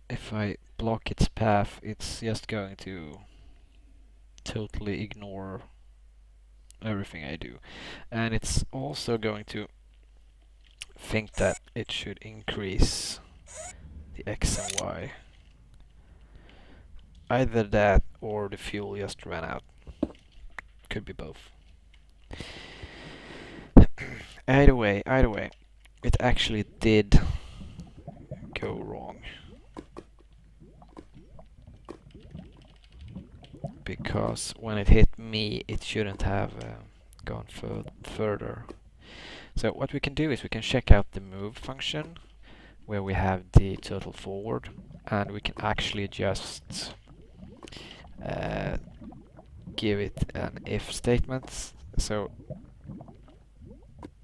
if I block its path, it's just going to totally ignore everything I do. And it's also going to think that it should increase the X and Y. Either that or the fuel just ran out. Could be both. Either way, it actually did go wrong. Because when it hit me, it shouldn't have gone further. So what we can do is we can check out the move function, where we have the total forward, and we can actually just give it an if statement. So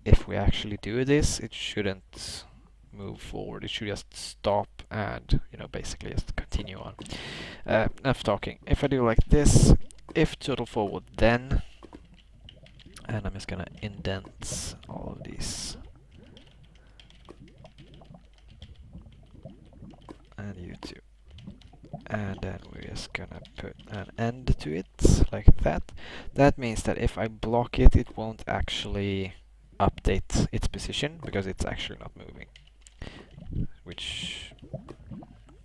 if we actually do this, it shouldn't move forward. It should just stop and, basically just continue on. Enough talking. If I do like this, if total forward, then And I'm just gonna indent all of these. And you too. And then we're just gonna put an end to it, like that. That means that if I block it, it won't actually update its position, because it's actually not moving. Which,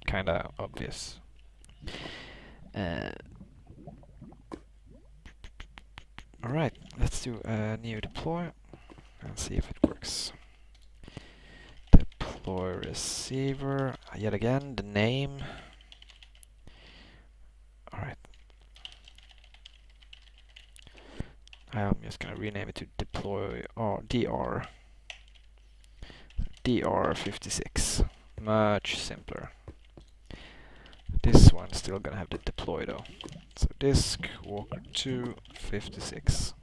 kinda obvious. Alright, let's do a new deploy and see if it works. Deploy receiver, yet again, the name. Alright. I'm just gonna rename it to deploy DR. DR56. Much simpler. This one's still gonna have the deploy though. So disk walker 2 56.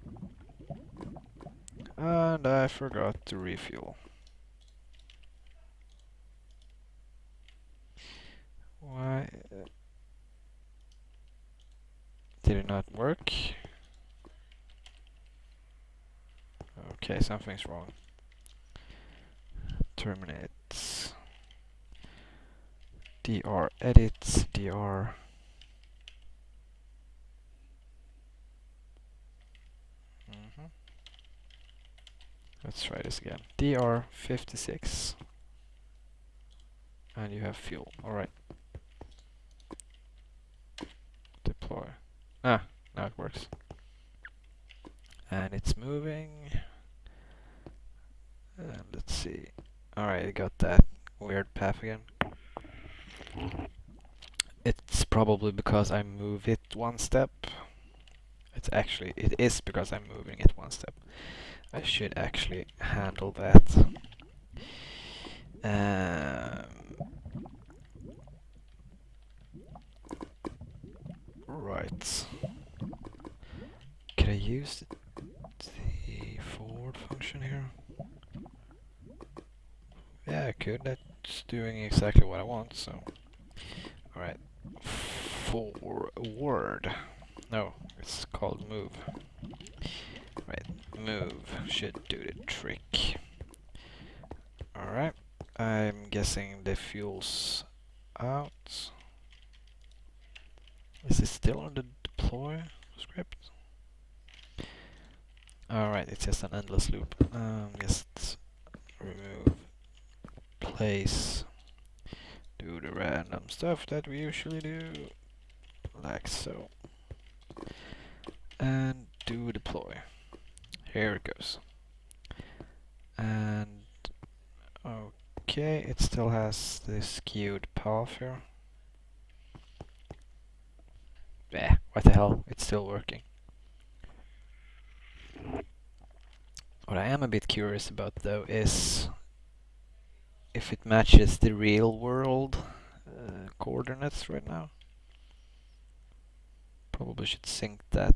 And I forgot to refuel. Why did it not work? Okay, something's wrong. Terminates. DR edits, DR. Let's try this again. DR56. And you have fuel. Alright. Deploy. Ah, now it works. And it's moving. And let's see. Alright, I got that weird path again. It's probably because I move it one step. It is because I'm moving it one step. I should actually handle that. Right. Could I use the forward function here? Yeah, I could. That's doing exactly what I want, so. Alright. Forward. No, it's called move. Right, move should do the trick. Alright, I'm guessing the fuel's out. Is it still on the deploy script? Alright, it's just an endless loop. Just remove, place, do the random stuff that we usually do, like so. And do deploy. Here it goes. And okay, it still has this skewed path here. Yeah, what the hell, it's still working. What I am a bit curious about though is if it matches the real world coordinates right now. Probably should sync that.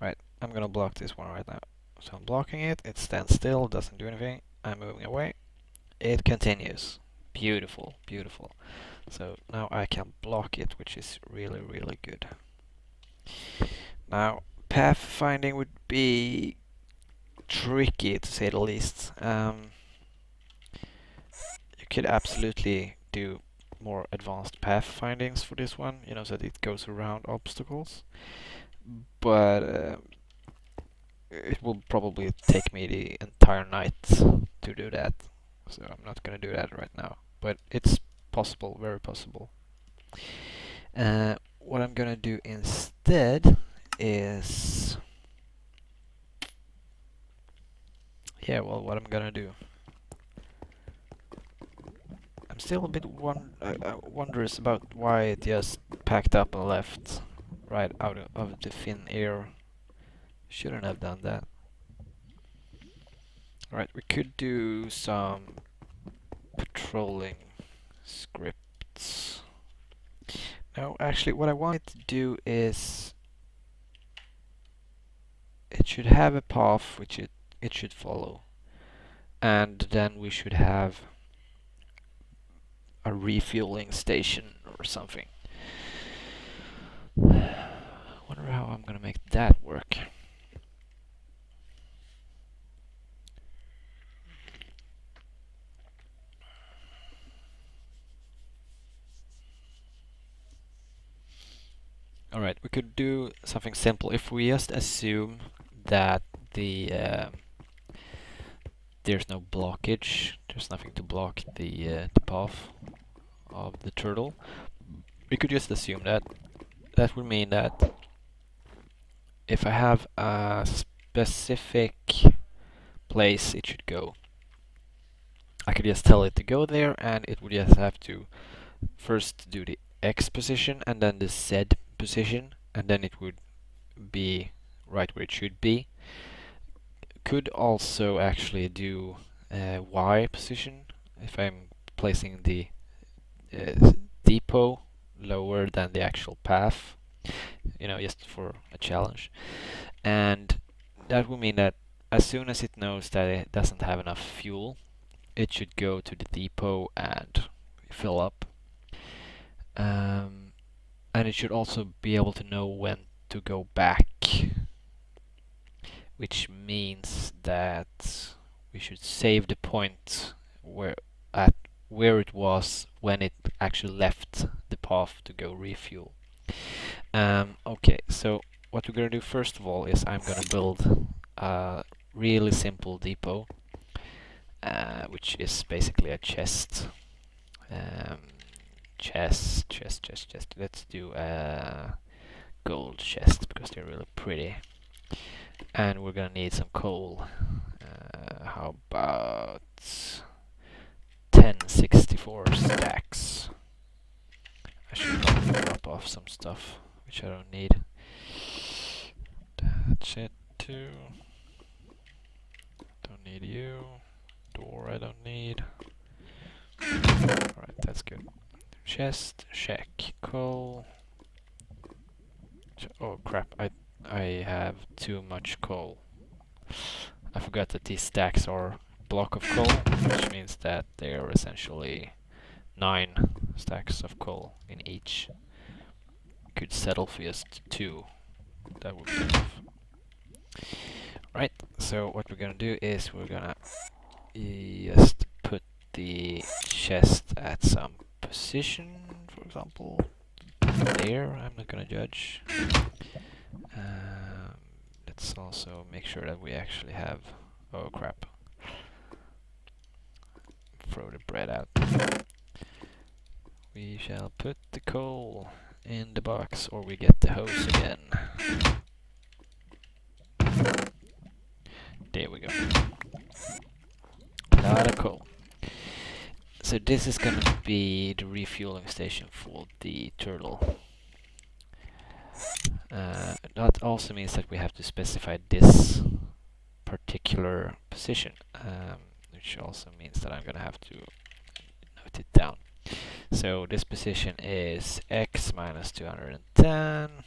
Right, I'm gonna block this one right now. So I'm blocking it, it stands still, doesn't do anything. I'm moving away. It continues. Beautiful, beautiful. So now I can block it, which is really, really good. Now, path finding would be tricky to say the least. You could absolutely do more advanced path findings for this one, you know, so that it goes around obstacles. But it will probably take me the entire night to do that. So I'm not gonna do that right now. But it's possible, very possible. What I'm gonna do instead is... Yeah, well, what I'm gonna do... I'm still a bit wondrous about why it just packed up and left right out of the thin air. Shouldn't have done that. Alright, we could do some patrolling scripts. No, actually, what I want to do is... It should have a path which it should follow. And then we should have a refueling station or something. Wonder how I'm gonna make that work. Alright, we could do something simple. If we just assume that the there's no blockage, there's nothing to block the path of the turtle, we could just assume that. That would mean that if I have a specific place it should go, I could just tell it to go there, and it would just have to first do the X position and then the Z position, and then it would be right where it should be. Could also actually do Y position if I'm placing the depot lower than the actual path, just for a challenge. And that would mean that as soon as it knows that it doesn't have enough fuel, it should go to the depot and fill up. And it should also be able to know when to go back, which means that we should save the point where it was when it actually left the path to go refuel. Okay, so what we're gonna do first of all is I'm gonna build a really simple depot, which is basically a chest. Chest. Let's do a gold chest because they're really pretty. And we're gonna need some coal. How about 1064 stacks? I should probably drop off some stuff which I don't need. That's it too. Don't need you. Door I don't need. Alright, that's good. Chest, check. Coal. Oh crap, I have too much coal. I forgot that these stacks are block of coal, which means that they are essentially 9 stacks of coal in each. Could settle for just 2. That would be enough. Right, so what we're gonna do is we're gonna just put the chest at some position, for example there. I'm not gonna judge. Let's also make sure that we actually have... Oh crap. Throw the bread out. We shall put the coal in the box, or we get the hose again. There we go. A lot of coal. So this is gonna be the refueling station for the turtle. That also means that we have to specify this particular position, which also means that I'm gonna have to note it down. So this position is X minus 210,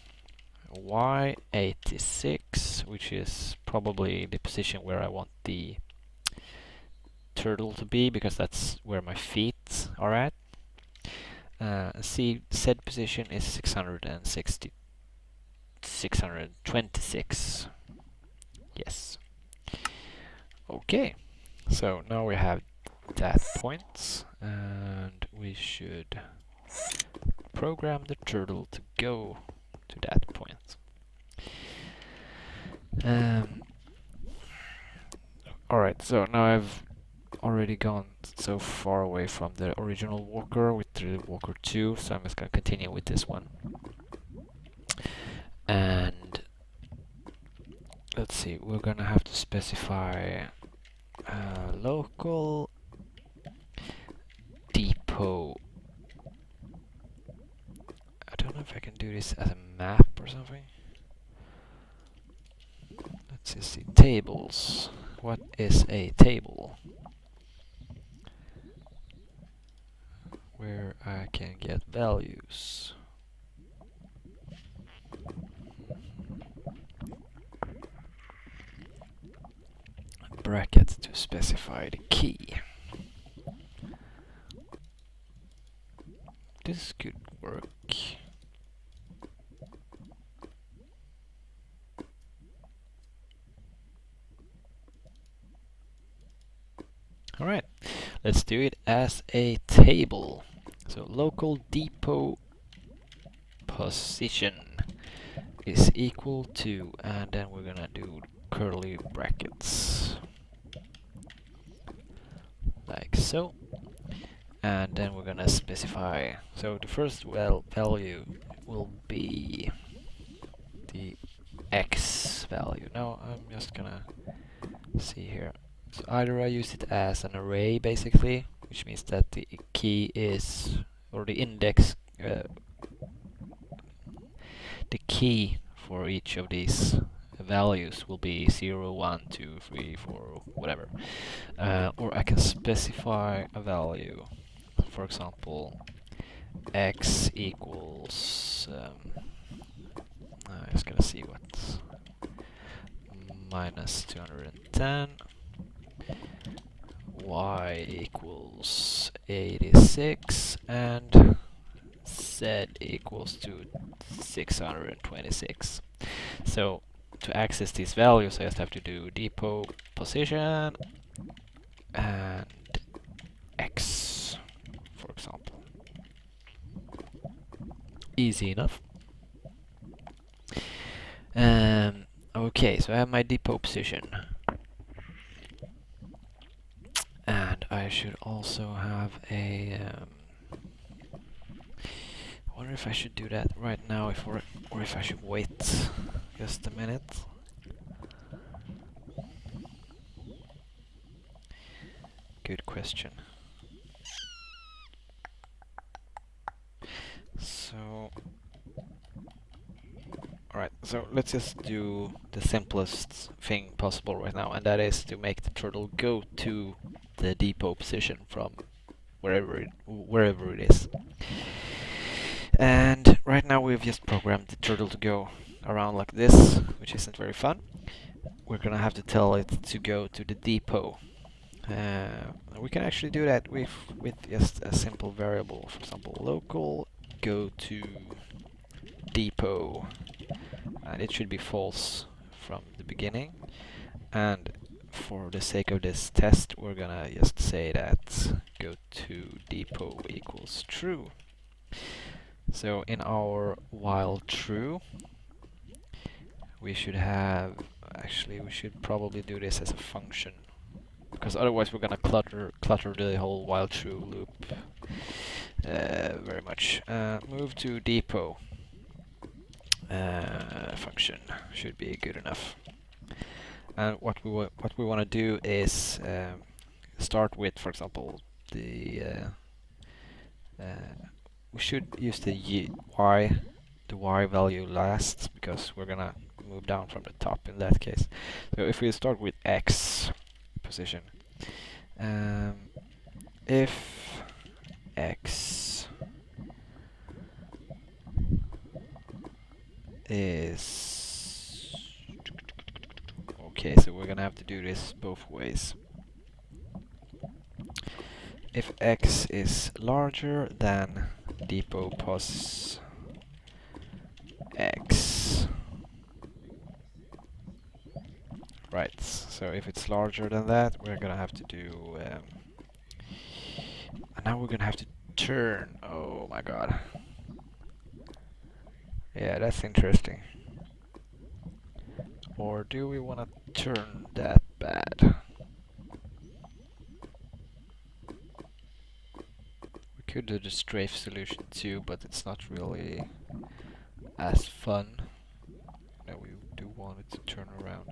Y 86, which is probably the position where I want the turtle to be, because that's where my feet are at. Z position is 626. Yes. Okay. So now we have that point, and we should program the turtle to go to that point. Alright, so now I've already gone so far away from the original walker with the walker 2, so I'm just going to continue with this one. And let's see, we're going to have to specify local depot. I don't know if I can do this as a map or something. Let's just see, tables. What is a table? Where I can get values. Bracket to specify the key. This could work. Alright, let's do it as a table. So local depot position. is equal to, and then we're gonna do curly brackets like so, and then we're gonna specify. So the first value will be the x value. Now I'm just gonna see here. So either I use it as an array basically, which means that the key is, or the index, the key for each of these values will be 0, 1, 2, 3, 4, whatever. Or I can specify a value. For example, x equals, I'm just gonna see what, minus 210, y equals 86, and z equals to 626. So to access these values, I just have to do depot position and x, for example. Easy enough. Okay, so I have my depot position. And I should also have a... I wonder if I should do that right now, or if I should wait just a minute. Good question. So... Alright, so let's just do the simplest thing possible right now, and that is to make the turtle go to the depot position from wherever it is. And right now we've just programmed the turtle to go around like this, which isn't very fun. We're gonna have to tell it to go to the depot. We can actually do that with just a simple variable. For example, local go to depot, and it should be false from the beginning. And for the sake of this test, we're gonna just say that go to depot equals true. So in our while true, we should have, actually we should probably do this as a function, because otherwise we're gonna clutter the whole while true loop very much. Move to depot function should be good enough. And what we want to do is start with, for example, the we should use the y value last, because we're gonna move down from the top in that case. So if we start with x position, if x is okay, so we're gonna have to do this both ways. If x is larger than depot pos x, right, so if it's larger than that, we're gonna have to do and now we're gonna have to turn. Oh my god. Yeah, that's interesting. Or do we want to turn that bad? We could do the strafe solution too, but it's not really as fun. No, we do want it to turn around.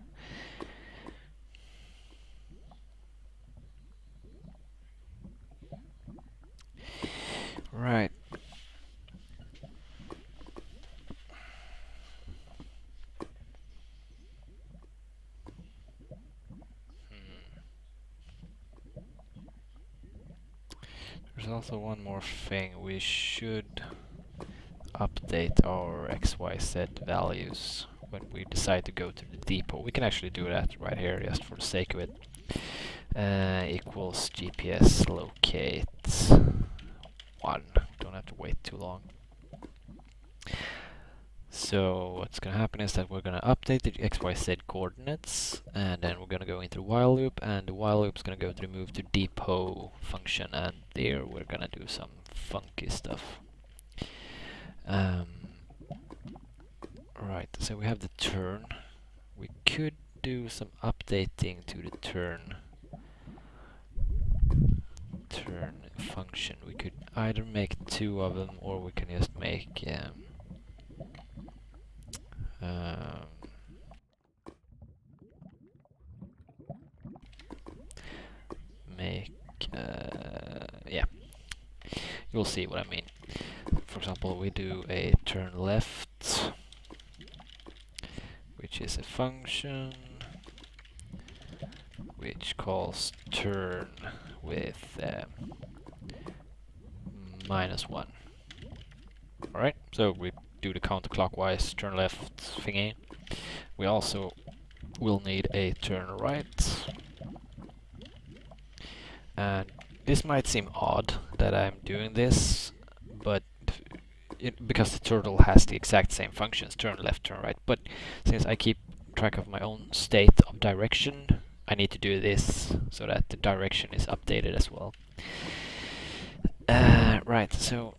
Right. There's also one more thing. We should update our XYZ values when we decide to go to the depot. We can actually do that right here just for the sake of it. Equals GPS locate 1. Don't have to wait too long. So what's gonna happen is that we're gonna update the XYZ coordinates, and then we're gonna go into the while loop, and the while loop's gonna go to the move to depot function, and there we're gonna do some funky stuff. Right, so we have the turn. We could do some updating to the turn function. We could either make two of them, or we can just make um, make yeah, you'll see what I mean. For example, we do a turn left, which is a function which calls turn with -1. Alright, so we do the counterclockwise turn left thingy. We also will need a turn right. And this might seem odd that I'm doing this, but because the turtle has the exact same functions, turn left, turn right. But since I keep track of my own state of direction, I need to do this so that the direction is updated as well. Right, so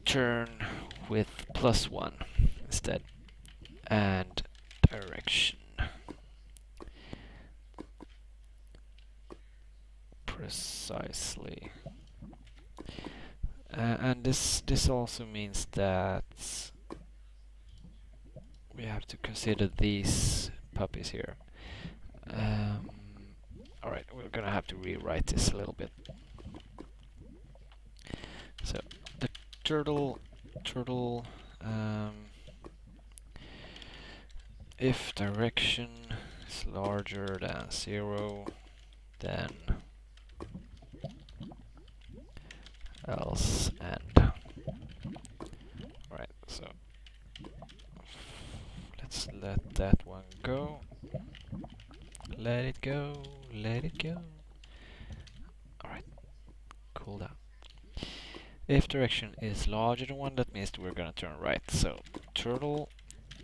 turn with +1 instead, and direction. Precisely. And this also means that we have to consider these puppies here. Alright, we're gonna have to rewrite this a little bit. So the turtle if direction is larger than 0, then else end. Right, so let's let that one go. Let it go, let it go. Alright, cool down. If direction is larger than 1, that means we're gonna turn right. So turtle,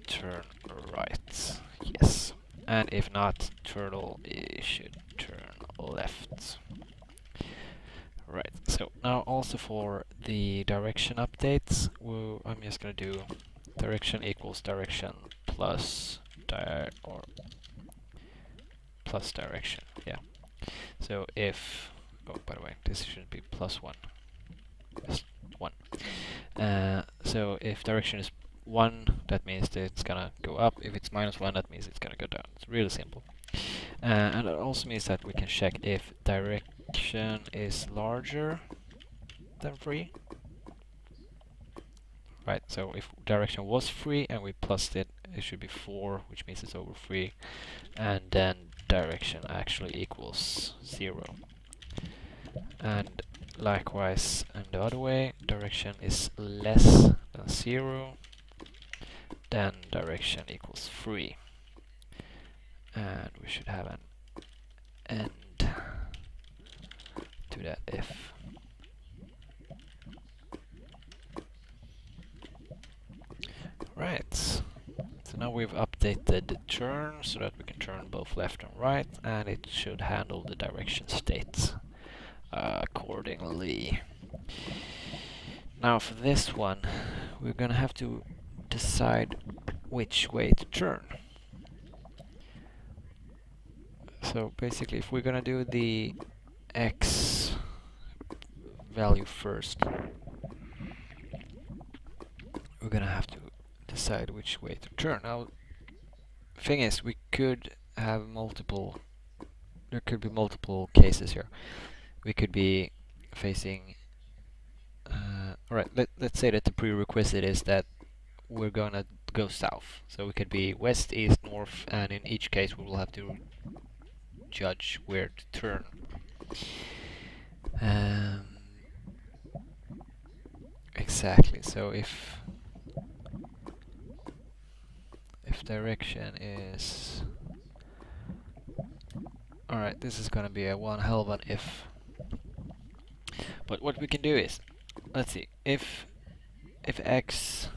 turn right. Yes. And if not, turtle should turn left. Right, so now also for the direction updates, I'm just gonna do direction equals direction plus plus direction, yeah. So if, oh, by the way, this should be +1, just 1. So if direction is 1, that means that it's gonna go up. If it's -1, that means it's gonna go down. It's really simple. And it also means that we can check if direction is larger than 3. Right, so if direction was 3 and we plussed it, it should be 4, which means it's over 3. And then direction actually equals 0. And likewise, and the other way, direction is less than 0, then direction equals 3. And we should have an end to that if. Right, so now we've updated the turn so that we can turn both left and right, and it should handle the direction state accordingly. Now for this one, we're gonna have to decide which way to turn. So basically, if we're gonna do the x value first, we're gonna have to decide which way to turn. Now, thing is, we could have multiple. There could be multiple cases here. We could be facing. Alright, let's say that the prerequisite is that we're gonna go south. So we could be west, east, north, and in each case we will have to judge where to turn. Exactly. So if direction is alright, this is gonna be a one hell of an if. But what we can do is, let's see, if x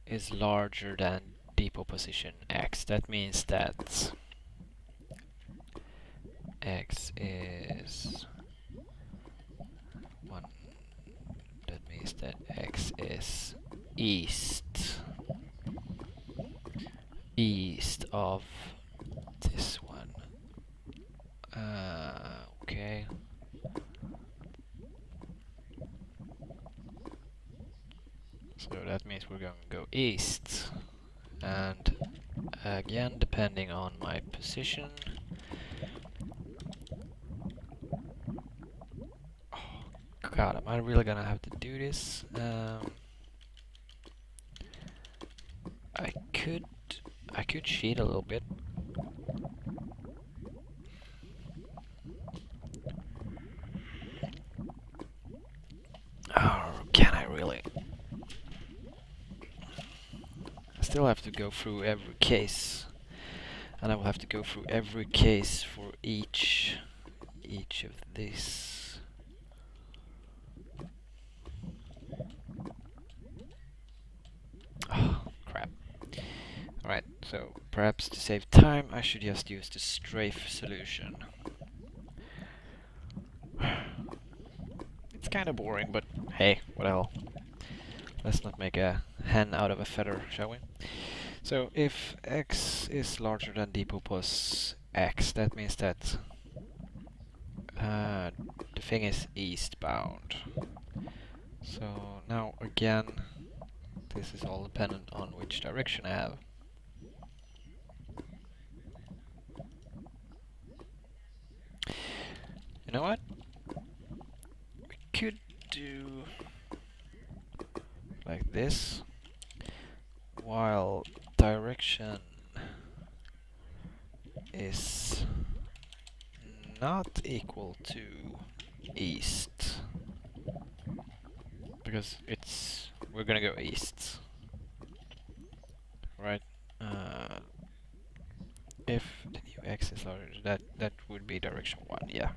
is larger than depot position x, that means that x is 1. That means that x is east. east of this one. Okay. So that means we're going to go east. And again, depending on my position. Oh, God, am I really gonna have to do this? I could cheat a little bit. Oh, can I really? I still have to go through every case, and I will have to go through every case for each of these. Oh, crap. Alright, so perhaps to save time, I should just use the strafe solution. It's kind of boring, but hey, what the hell. Let's not make a hen out of a feather, shall we? So if x is larger than depot plus x, that means that the thing is eastbound. So now again, this is all dependent on which direction I have. You know what? We could do like this, while direction is not equal to east, because we're gonna go east, right? If the new x is larger, that would be direction 1, yeah.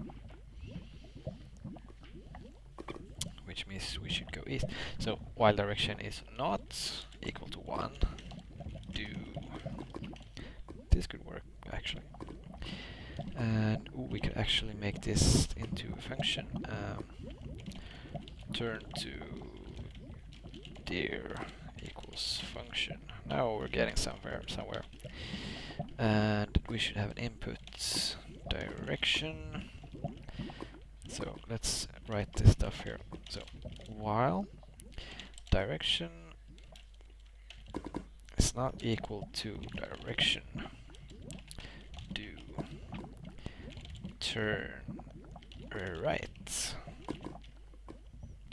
Which means we should go east. So while direction is not equal to 1, do this could work actually. And we could actually make this into a function. Turn to dir equals function. Now we're getting somewhere. And we should have an input direction. So let's write this stuff here. So while direction is not equal to direction, do turn right.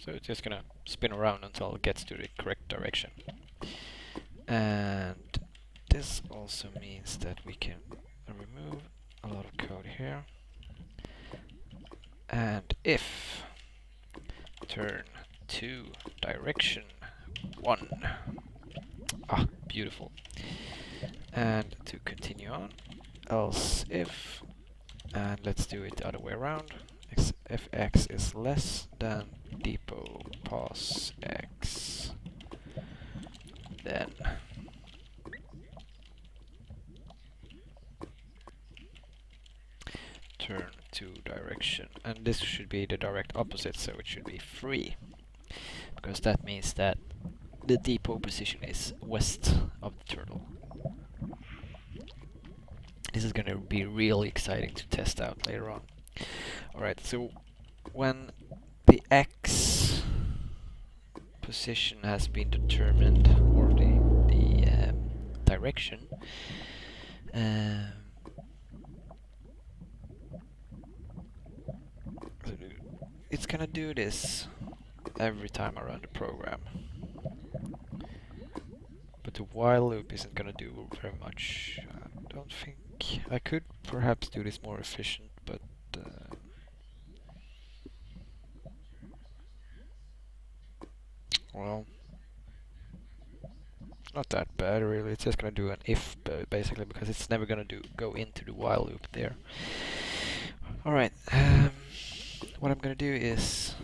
So it's just gonna spin around until it gets to the correct direction. And this also means that we can remove a lot of code here. And if turn to direction 1. Ah, beautiful. And to continue on, else if, and let's do it the other way around. If x is less than depot pos x, then turn to direction. And this should be the direct opposite, so it should be free, because that means that the depot position is west of the turtle. This is going to be really exciting to test out later on. Alright, so when the x position has been determined, or the direction, it's gonna do this every time I run the program. But the while loop isn't gonna do very much. I don't think I could perhaps do this more efficient, but well, not that bad really. It's just gonna do an if basically, because it's never gonna go into the while loop there. Alright, what I'm gonna do is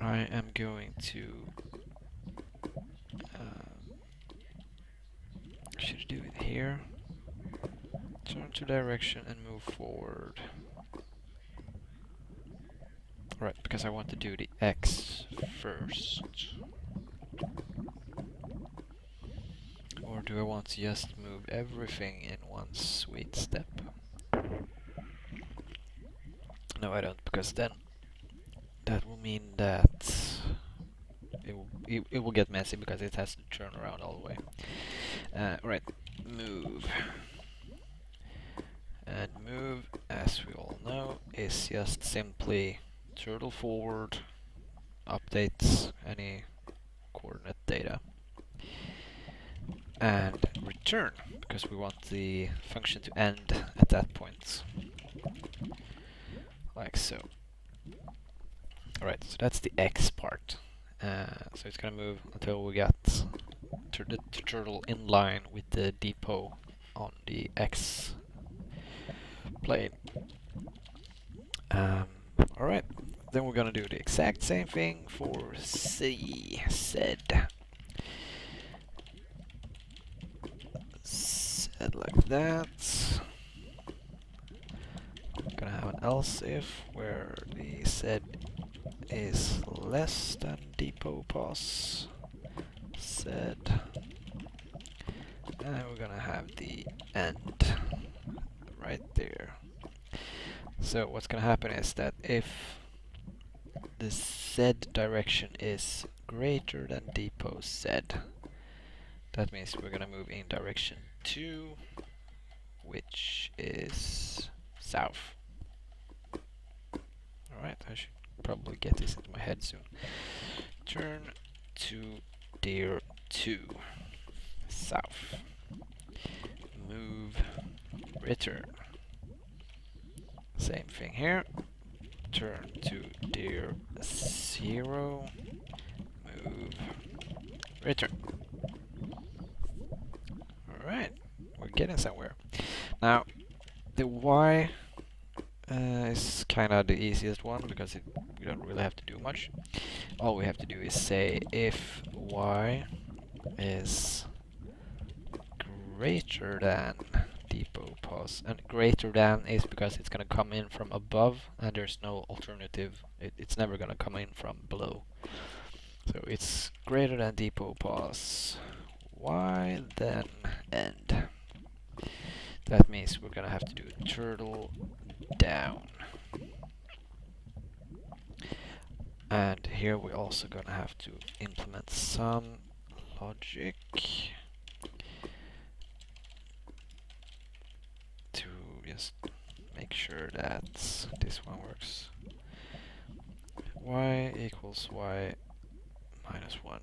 I am going to should do it here. Turn to direction and move forward. Right, because I want to do the x first. do I want to just move everything in one sweet step? No, I don't, because then that will mean that it will get messy because it has to turn around all the way. Right, move. And move, as we all know, is just simply turtle forward, updates any coordinate data, and return, because we want the function to end at that point. Like so. Alright, so that's the X part. So it's gonna move until we get the turtle in line with the depot on the X plane. Alright, then we're gonna do the exact same thing for C, said. Said like that. We're gonna have an else if where the said is less than depot pos, said. And we're gonna have the end right there. So what's gonna happen is that if the said direction is greater than depot said, that means we're gonna move in direction 2, which is south. Alright, I should probably get this into my head soon. Turn to deer 2, south. Move, return. Same thing here. Turn to deer 0, move, return. Alright, we're getting somewhere. Now, the Y is kind of the easiest one because we don't really have to do much. All we have to do is say if Y is greater than depot pos, and greater than is because it's gonna come in from above and there's no alternative. It's never gonna come in from below. So it's greater than depot pos Y, then end. That means we're gonna have to do turtle down. And here we're also gonna have to implement some logic to just make sure that this one works. Y equals Y minus 1.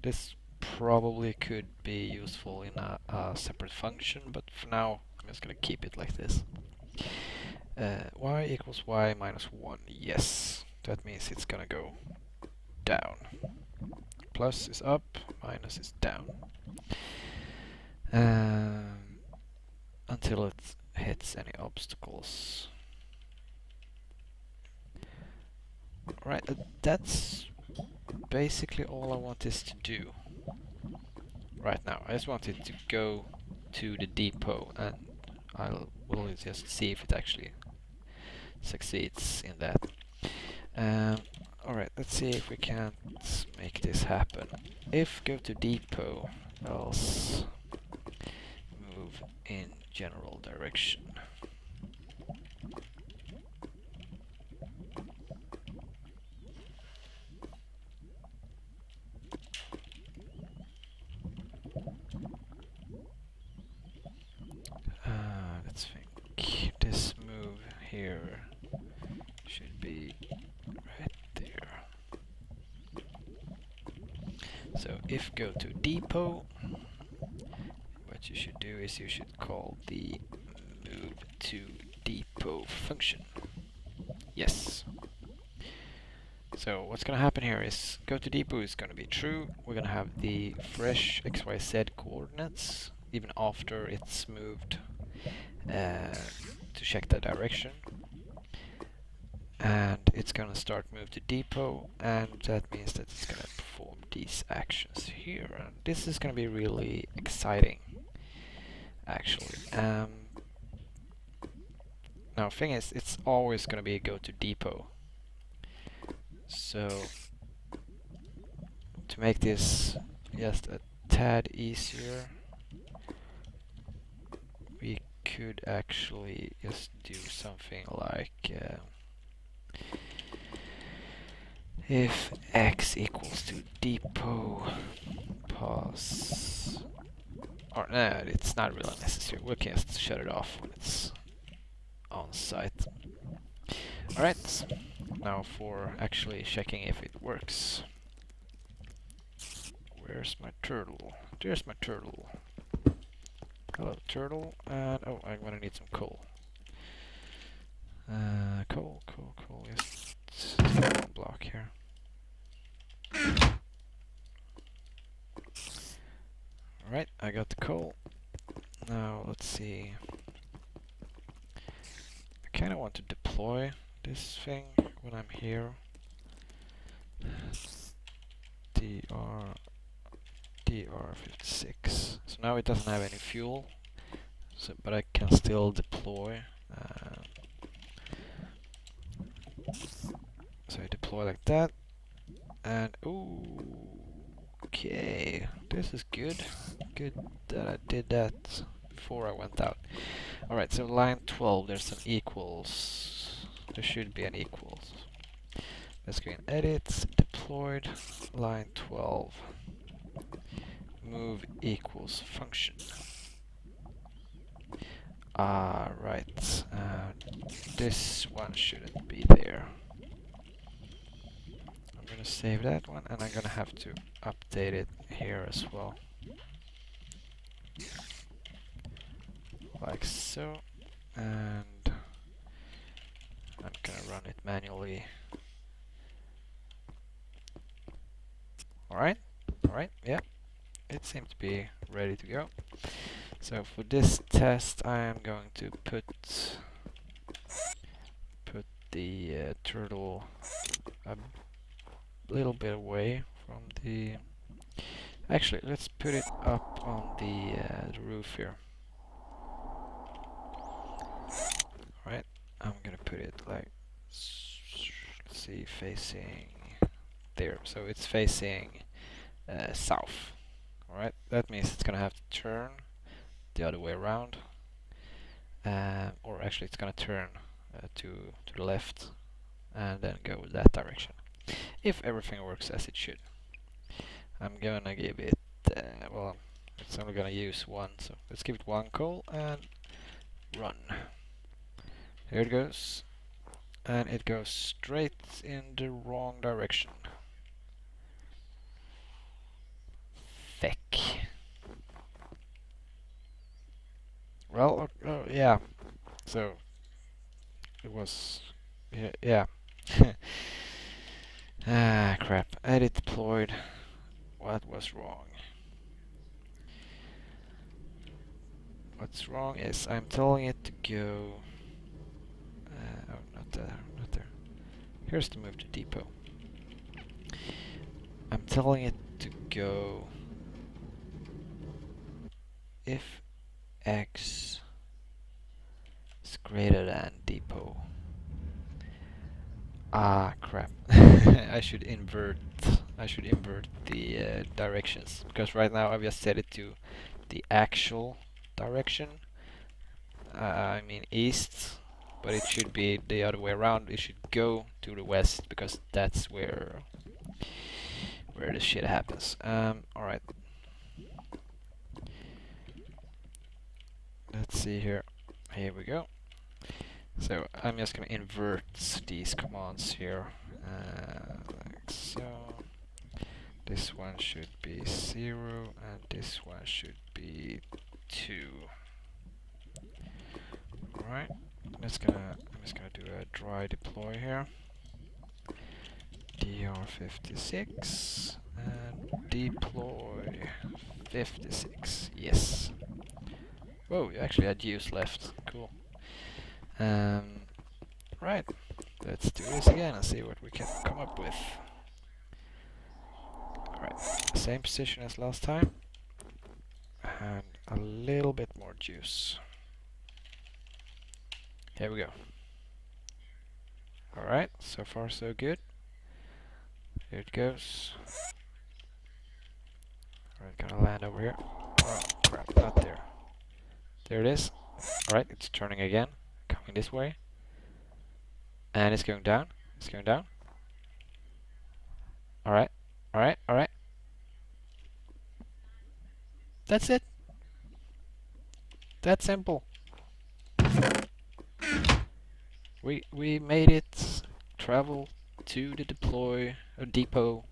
This probably could be useful in a separate function, but for now I'm just gonna keep it like this. Y equals Y minus 1, yes. That means it's gonna go down. Plus is up, minus is down. Until it hits any obstacles. Right, that's basically all I want this to do right now. I just want it to go to the depot, and we'll just see if it actually succeeds in that. Alright, let's see if we can't make this happen. If go to depot, else move in general direction. Let's think. This move here should be right there. So if go to depot, what you should do is you should call the move to depot function. Yes. So what's gonna happen here is go to depot is gonna be true. We're gonna have the fresh XYZ coordinates even after it's moved to check the direction. And it's gonna start move to depot, and that means that it's gonna perform these actions here. And this is gonna be really exciting, actually. Now, thing is, it's always gonna be a go to depot. So to make this just a tad easier, we could actually just do something like if x equals to depot pause, or no, it's not really necessary. We can just shut it off when it's on site. Alright, now for actually checking if it works. Where's my turtle? There's my turtle. Hello, turtle. And oh, I'm gonna need some coal. Coal. Just one block here. Alright, I got the coal. Now let's see. I kinda want to deploy this thing when I'm here. DR56. So now it doesn't have any fuel, so but I can still deploy. So I deploy like that, and ooh, okay, this is good. Good that I did that before I went out. Alright, so line 12, there's an equals. There should be an equals. Let's go in edit, deployed, line 12. Move equals function. Right. This one shouldn't be there. I'm gonna save that one, and I'm gonna have to update it here as well. Like so. And I'm gonna run it manually. Alright, yeah. It seems to be ready to go. So for this test I am going to put the turtle a little bit away from the... Actually, let's put it up on the roof here. Alright, I'm gonna put it like, let's see, facing there. So it's facing south. Alright, that means it's gonna have to turn the other way around. Or actually it's gonna turn to the left and then go that direction. If everything works as it should. I'm gonna give it, well, it's only gonna use one, so let's give it one coal and run. Here it goes. And it goes straight in the wrong direction. Feck. Well, yeah. So it was, yeah. Ah, crap. Edit deployed. What was wrong? What's wrong is I'm telling it to go. Oh, not there. Here's to move to depot. I'm telling it to go if x is greater than depot. Ah, crap. I should invert the directions, because right now I've just set it to the actual direction. I mean east, but it should be the other way around. It should go to the west, because that's where the shit happens. Alright. Let's see here. Here we go. So I'm just gonna invert these commands here. Like so. This one should be 0 and this one should be 2. Alright. I'm just gonna do a dry deploy here. DR56 and deploy 56. Yes. Whoa, you actually had use left. Cool. Right. Let's do this again and see what we can come up with. Alright. Same position as last time. And a little bit more juice. Here we go. Alright, so far so good. Here it goes. Alright, gonna land over here. Oh crap, not there. There it is. Alright, it's turning again, coming this way. And it's going down. It's going down. Alright, alright, alright. That's it. That's simple. We made it. Travel to the depot.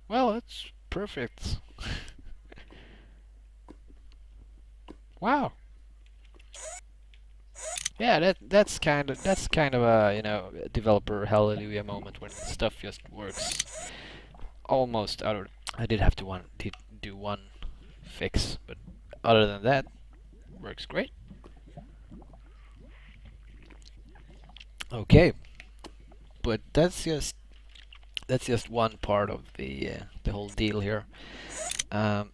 Well, it's perfect. Wow. Yeah, that's kind of a developer hallelujah moment when stuff just works almost out of. I did have to do one fix, but other than that, works great. Okay, but that's just one part of the whole deal here. Um,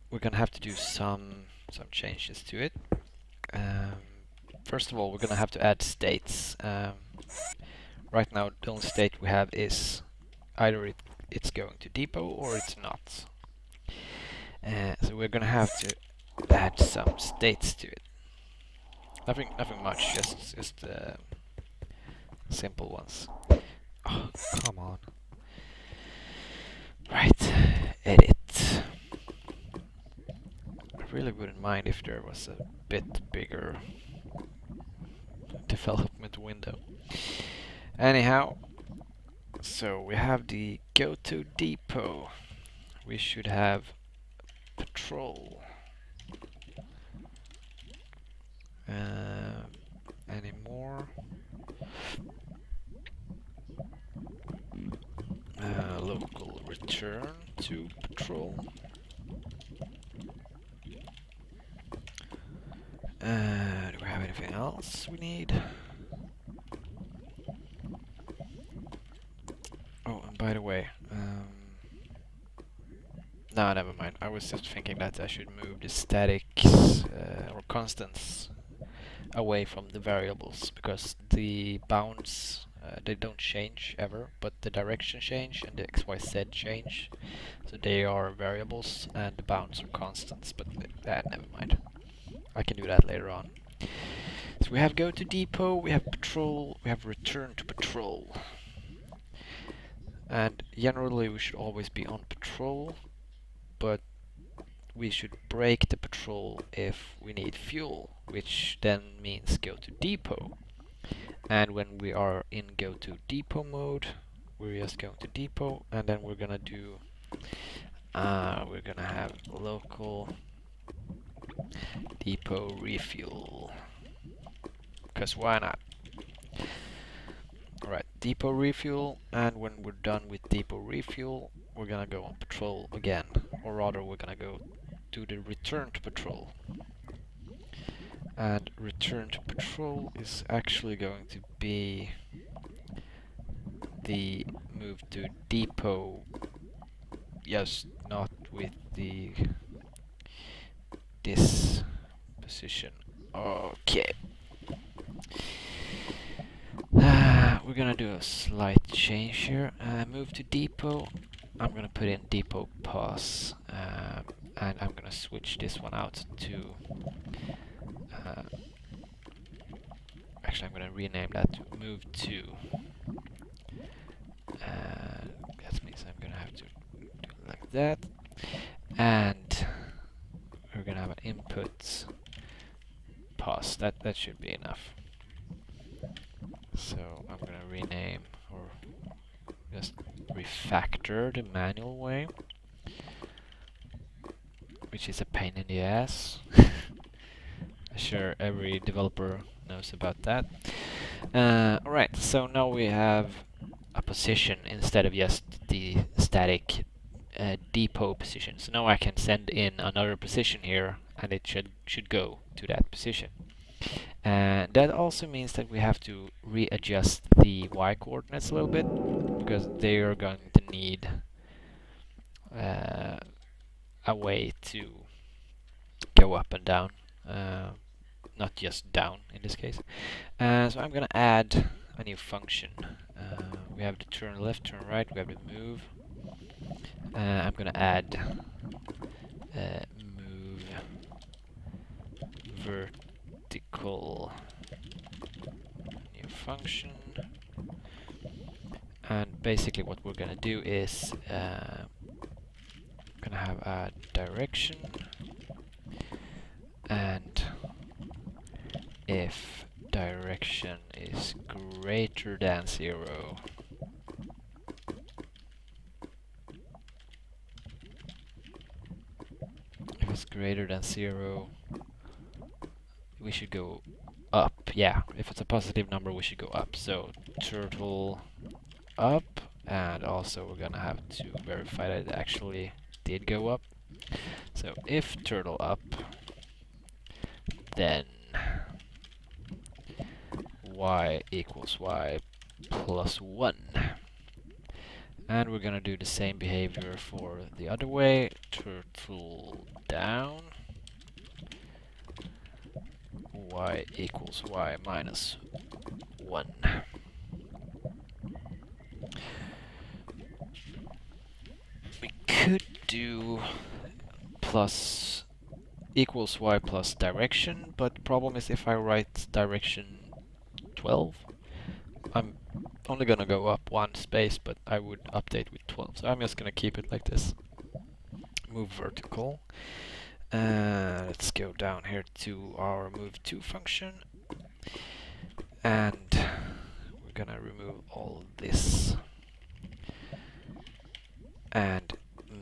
we're gonna have to do some changes to it. Um, First of all, we're gonna have to add states. Right now, the only state we have is either it's going to depot or it's not. So we're gonna have to add some states to it. Nothing much, just simple ones. Oh, come on. Right, edit. I really wouldn't mind if there was a bit bigger development window. Anyhow, so we have the go to depot. We should have patrol. Any more? Local return to patrol. Do we have anything else we need? Oh, and by the way, no, never mind. I was just thinking that I should move the statics or constants away from the variables, because the bounds they don't change ever, but the direction change and the XYZ change. So they are variables and the bounds are constants, but never mind. I can do that later on. So we have go to depot, we have patrol, we have return to patrol. And generally we should always be on patrol, but we should break the patrol if we need fuel, which then means go to depot. And when we are in go to depot mode, we're just going to depot, and then we're gonna do we're gonna have local depot refuel, because why not? Alright, depot refuel, and when we're done with depot refuel, we're gonna go on patrol again, or rather we're gonna go to the return to patrol. And return to patrol is actually going to be the move to depot. Yes, not with this position. Okay. We're gonna do a slight change here. Move to depot. I'm gonna put in depot pass, and I'm gonna switch this one out to. Actually, I'm gonna rename that to move to. That means I'm gonna have to do it like that, and we're gonna have an input pass. That should be enough. So I'm gonna rename or just refactor the manual way, which is a pain in the ass. I'm sure every developer knows about that. Alright, so now we have a position instead of just the static depot position. So now I can send in another position here, and it should go to that position. And that also means that we have to readjust the y coordinates a little bit, because they are going to need a way to go up and down, not just down in this case. So I'm gonna add a new function. We have the turn left, turn right, we have the move. I'm gonna add move vertical new function, and basically what we're gonna do is gonna have a direction, and if direction is greater than 0, if it's greater than 0, we should go up. Yeah, if it's a positive number, we should go up. So turtle up, and also we're gonna have to verify that it actually did go up. So if turtle up, then y equals y plus 1. And we're gonna do the same behavior for the other way. Turtle down, y equals y minus 1. We could do plus equals y plus direction, but the problem is if I write direction 12, I'm only gonna go up one space, but I would update with 12. So I'm just gonna keep it like this. Move vertical. Let's go down here to our move to function, and we're gonna remove all this and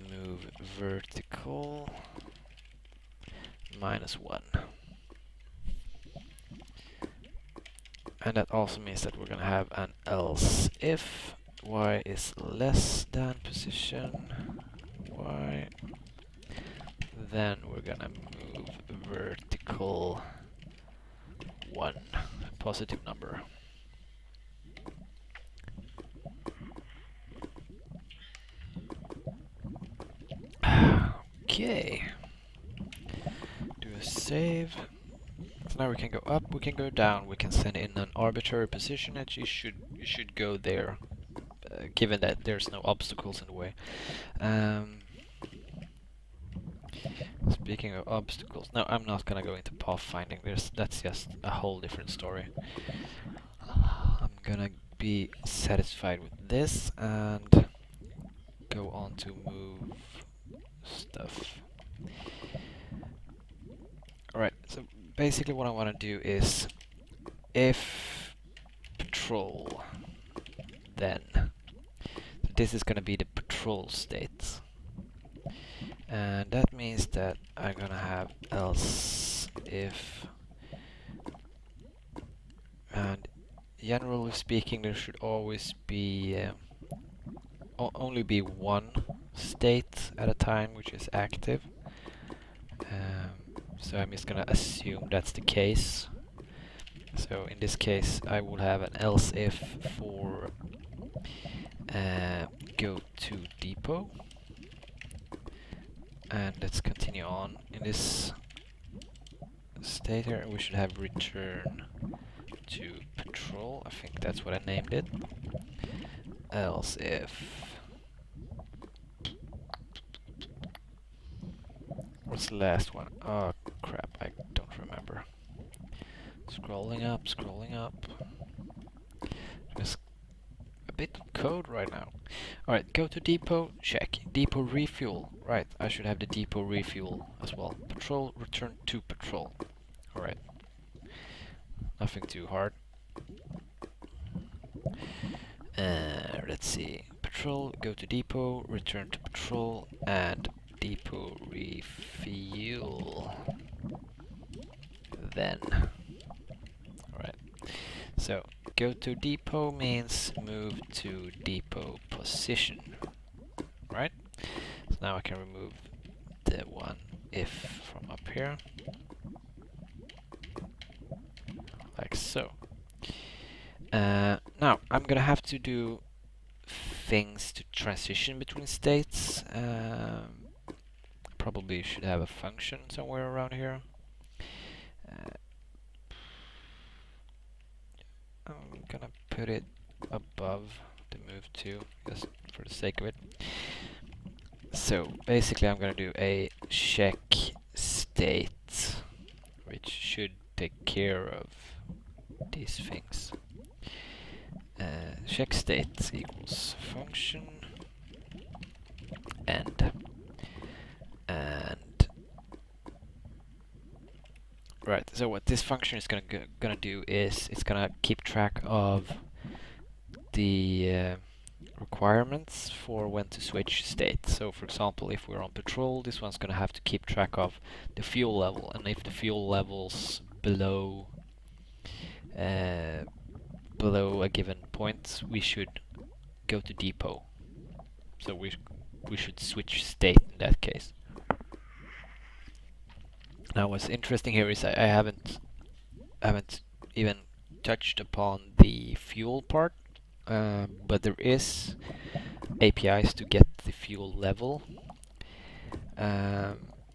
move vertical minus 1. And that also means that we're gonna have an else if y is less than position y, then we're gonna move vertical 1, positive number. Okay. Do a save. So now we can go up, we can go down, we can send in an arbitrary position that you should go there, given that there's no obstacles in the way. Speaking of obstacles, no, I'm not gonna go into pathfinding. That's just a whole different story. I'm gonna be satisfied with this and go on to move stuff. Alright, so basically what I want to do is if patrol, then this is gonna be the patrol state. And that means that I'm gonna have else if, and generally speaking there should always be only be one state at a time which is active. So I'm just gonna assume that's the case. So in this case I will have an else if for go to depot. And let's continue on. In this state here we should have return to patrol. I think that's what I named it. Else if, what's the last one? Oh crap, I don't remember. Scrolling up, scrolling up. Just a bit of code right now. Alright, go to depot, check. Depot refuel. Right, I should have the depot refuel as well. Patrol, return to patrol. Alright. Nothing too hard. Let's see. Patrol, go to depot, return to patrol, and depot refuel. Then. Alright. So, go to depot means move to depot position. Right? So now I can remove the one if from up here. Like so. Now, I'm gonna have to do things to transition between states. Probably should have a function somewhere around here. I'm gonna put it above the move to, just for the sake of it. So basically I'm gonna do a check state which should take care of these things. Check state equals function end. And right, so what this function is gonna do is it's gonna keep track of the requirements for when to switch state. So for example, if we're on patrol, this one's gonna have to keep track of the fuel level, and if the fuel level's below a given point, we should go to depot. So we should switch state in that case. Now what's interesting here is I haven't even touched upon the fuel part, but there is APIs to get the fuel level.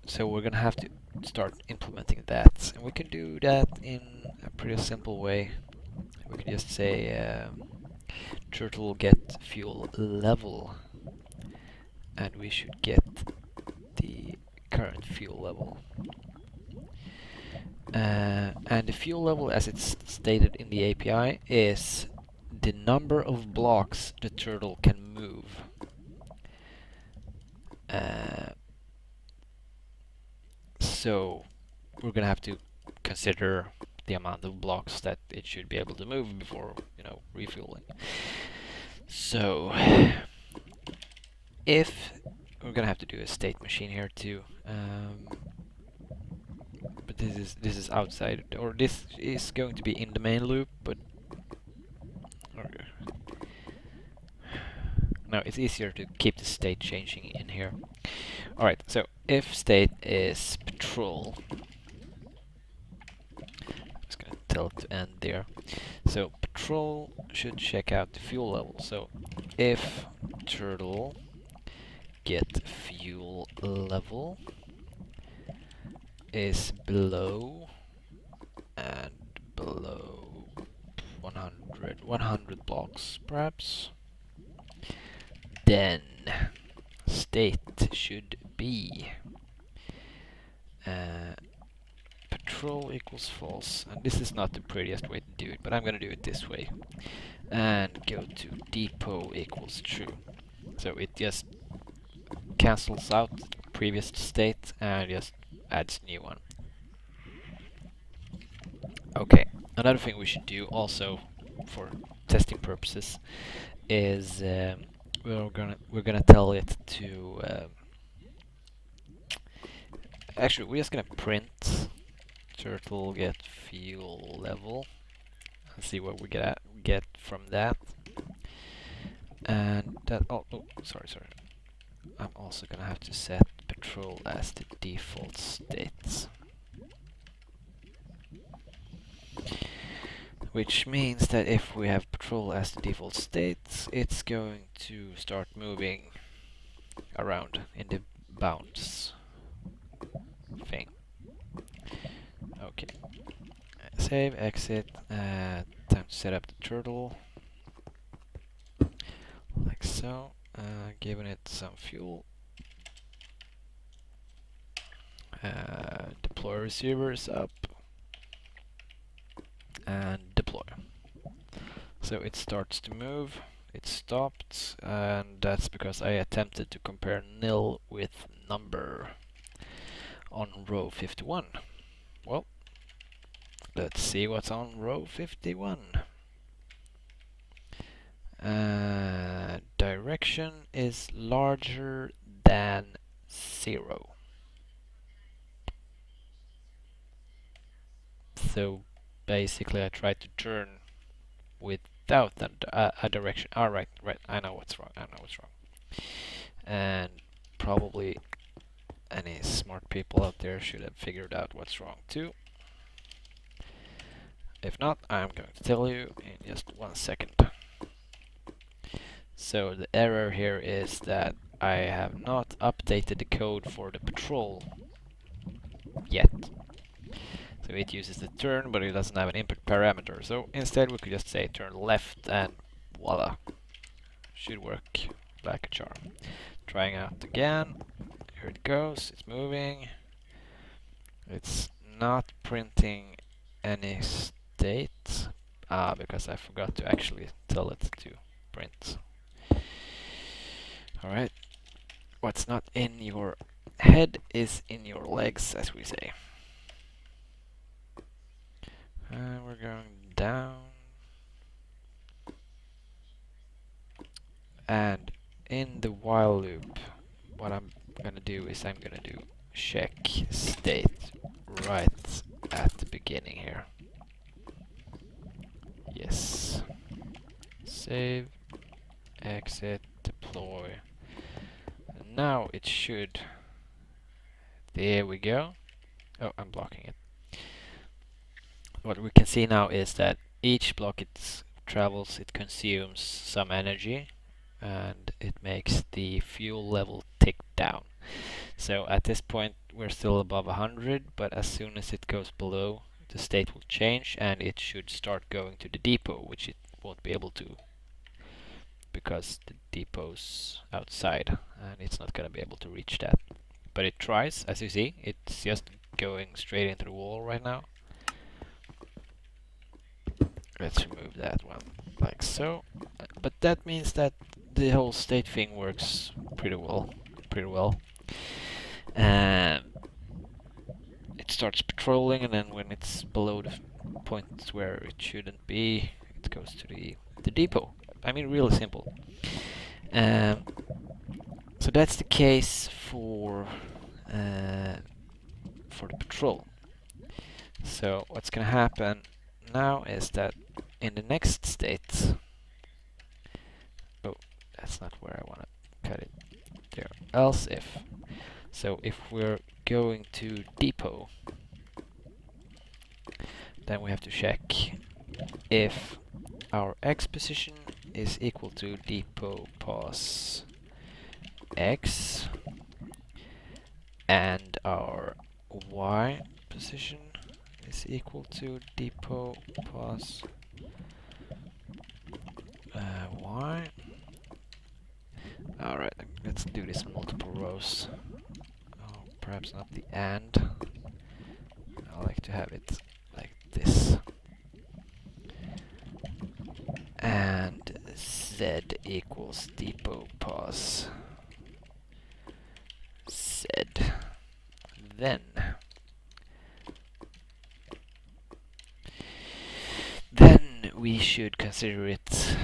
So we're gonna have to start implementing that, and we can do that in a pretty simple way. We can just say turtle get fuel level, and we should get the current fuel level. And the fuel level, as it's stated in the API, is the number of blocks the turtle can move. So we're gonna have to consider the amount of blocks that it should be able to move before, refueling. So if we're gonna have to do a state machine here too, but this is outside, or this is going to be in the main loop, but no, it's easier to keep the state changing in here. Alright, so if state is patrol, I'm just gonna tell it to end there. So patrol should check out the fuel level. So if turtle get fuel level is below 100 blocks perhaps, then state should be patrol equals false, and this is not the prettiest way to do it, but I'm gonna do it this way, and go to depot equals true. So it just cancels out previous state and just adds new one. Okay, another thing we should do also for testing purposes is we're gonna tell it to actually we're just gonna print turtle get fuel level and see what we get from that. And that sorry, I'm also gonna have to set patrol as the default state, which means that if we have patrol as the default state, it's going to start moving around in the bounds thing. Okay, save, exit, time to set up the turtle, like so, giving it some fuel, deploy receivers up, and deploy. So it starts to move, it stopped, and that's because I attempted to compare nil with number on row 51. Well, let's see what's on row 51. Direction is larger than 0. So basically I tried to turn without a direction. Right, I know what's wrong. And probably any smart people out there should have figured out what's wrong too. If not, I'm going to tell you in just 1 second. So the error here is that I have not updated the code for the patrol yet. So it uses the turn, but it doesn't have an input parameter. So instead we could just say turn left, and voila. Should work like a charm. Trying out again. Here it goes, it's moving. It's not printing any state. Because I forgot to actually tell it to print. Alright. What's not in your head is in your legs, as we say. We're going down. And in the while loop, what I'm gonna do is I'm gonna do check state right at the beginning here. Yes. Save, exit, deploy. And now it should. There we go. Oh, I'm blocking it. What we can see now is that each block it travels, it consumes some energy, and it makes the fuel level tick down. So at this point we're still above 100, but as soon as it goes below, the state will change and it should start going to the depot, which it won't be able to because the depot's outside and it's not going to be able to reach that. But it tries, as you see, it's just going straight into the wall right now. Let's remove that one, like so. But that means that the whole state thing works pretty well. It starts patrolling, and then when it's below the point where it shouldn't be, it goes to the depot. I mean, really simple. So that's the case for the patrol. So what's gonna happen now is that in the next state, oh, that's not where I want to cut it. There. Else if. So if we're going to depot, then we have to check if our X position is equal to depot pos X and our Y position is equal to depot pos Y. Alright, let's do this on multiple rows. Oh, perhaps not the and. I like to have it like this. And Z equals depot pos Z. Then we should consider it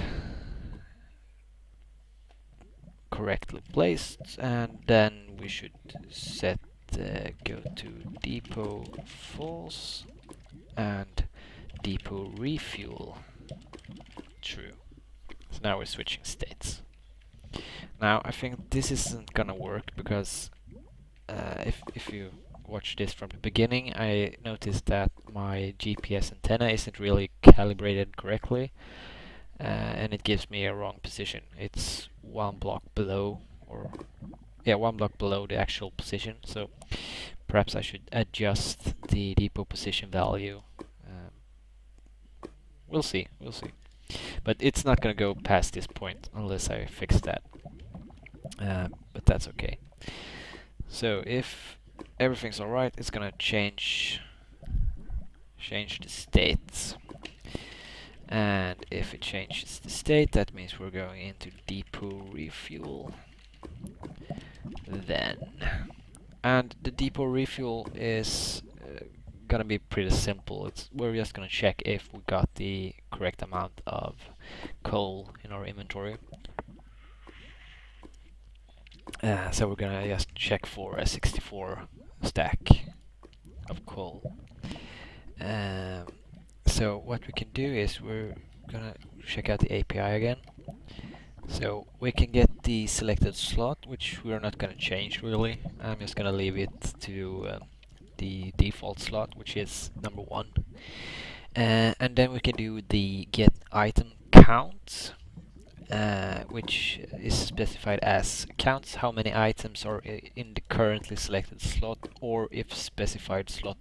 correctly placed, and then we should set go to depot false and depot refuel true. So now we're switching states. Now I think this isn't gonna work because if you watch this from the beginning, I noticed that my GPS antenna isn't really calibrated correctly, and it gives me a wrong position. It's one block below, or yeah, one block below the actual position. So perhaps I should adjust the depot position value. We'll see. But it's not gonna go past this point unless I fix that. But that's okay. So if everything's alright, it's gonna change the states. And if it changes the state, that means we're going into depot refuel. Then. And the depot refuel is gonna be pretty simple. We're just gonna check if we got the correct amount of coal in our inventory. So we're gonna just check for a 64 stack of coal. So what we can do is we're gonna check out the API again. So we can get the selected slot, which we're not gonna change really. I'm just gonna leave it to the default slot, which is number 1. And then we can do the get item count, which is specified as counts how many items are in the currently selected slot, or if specified slot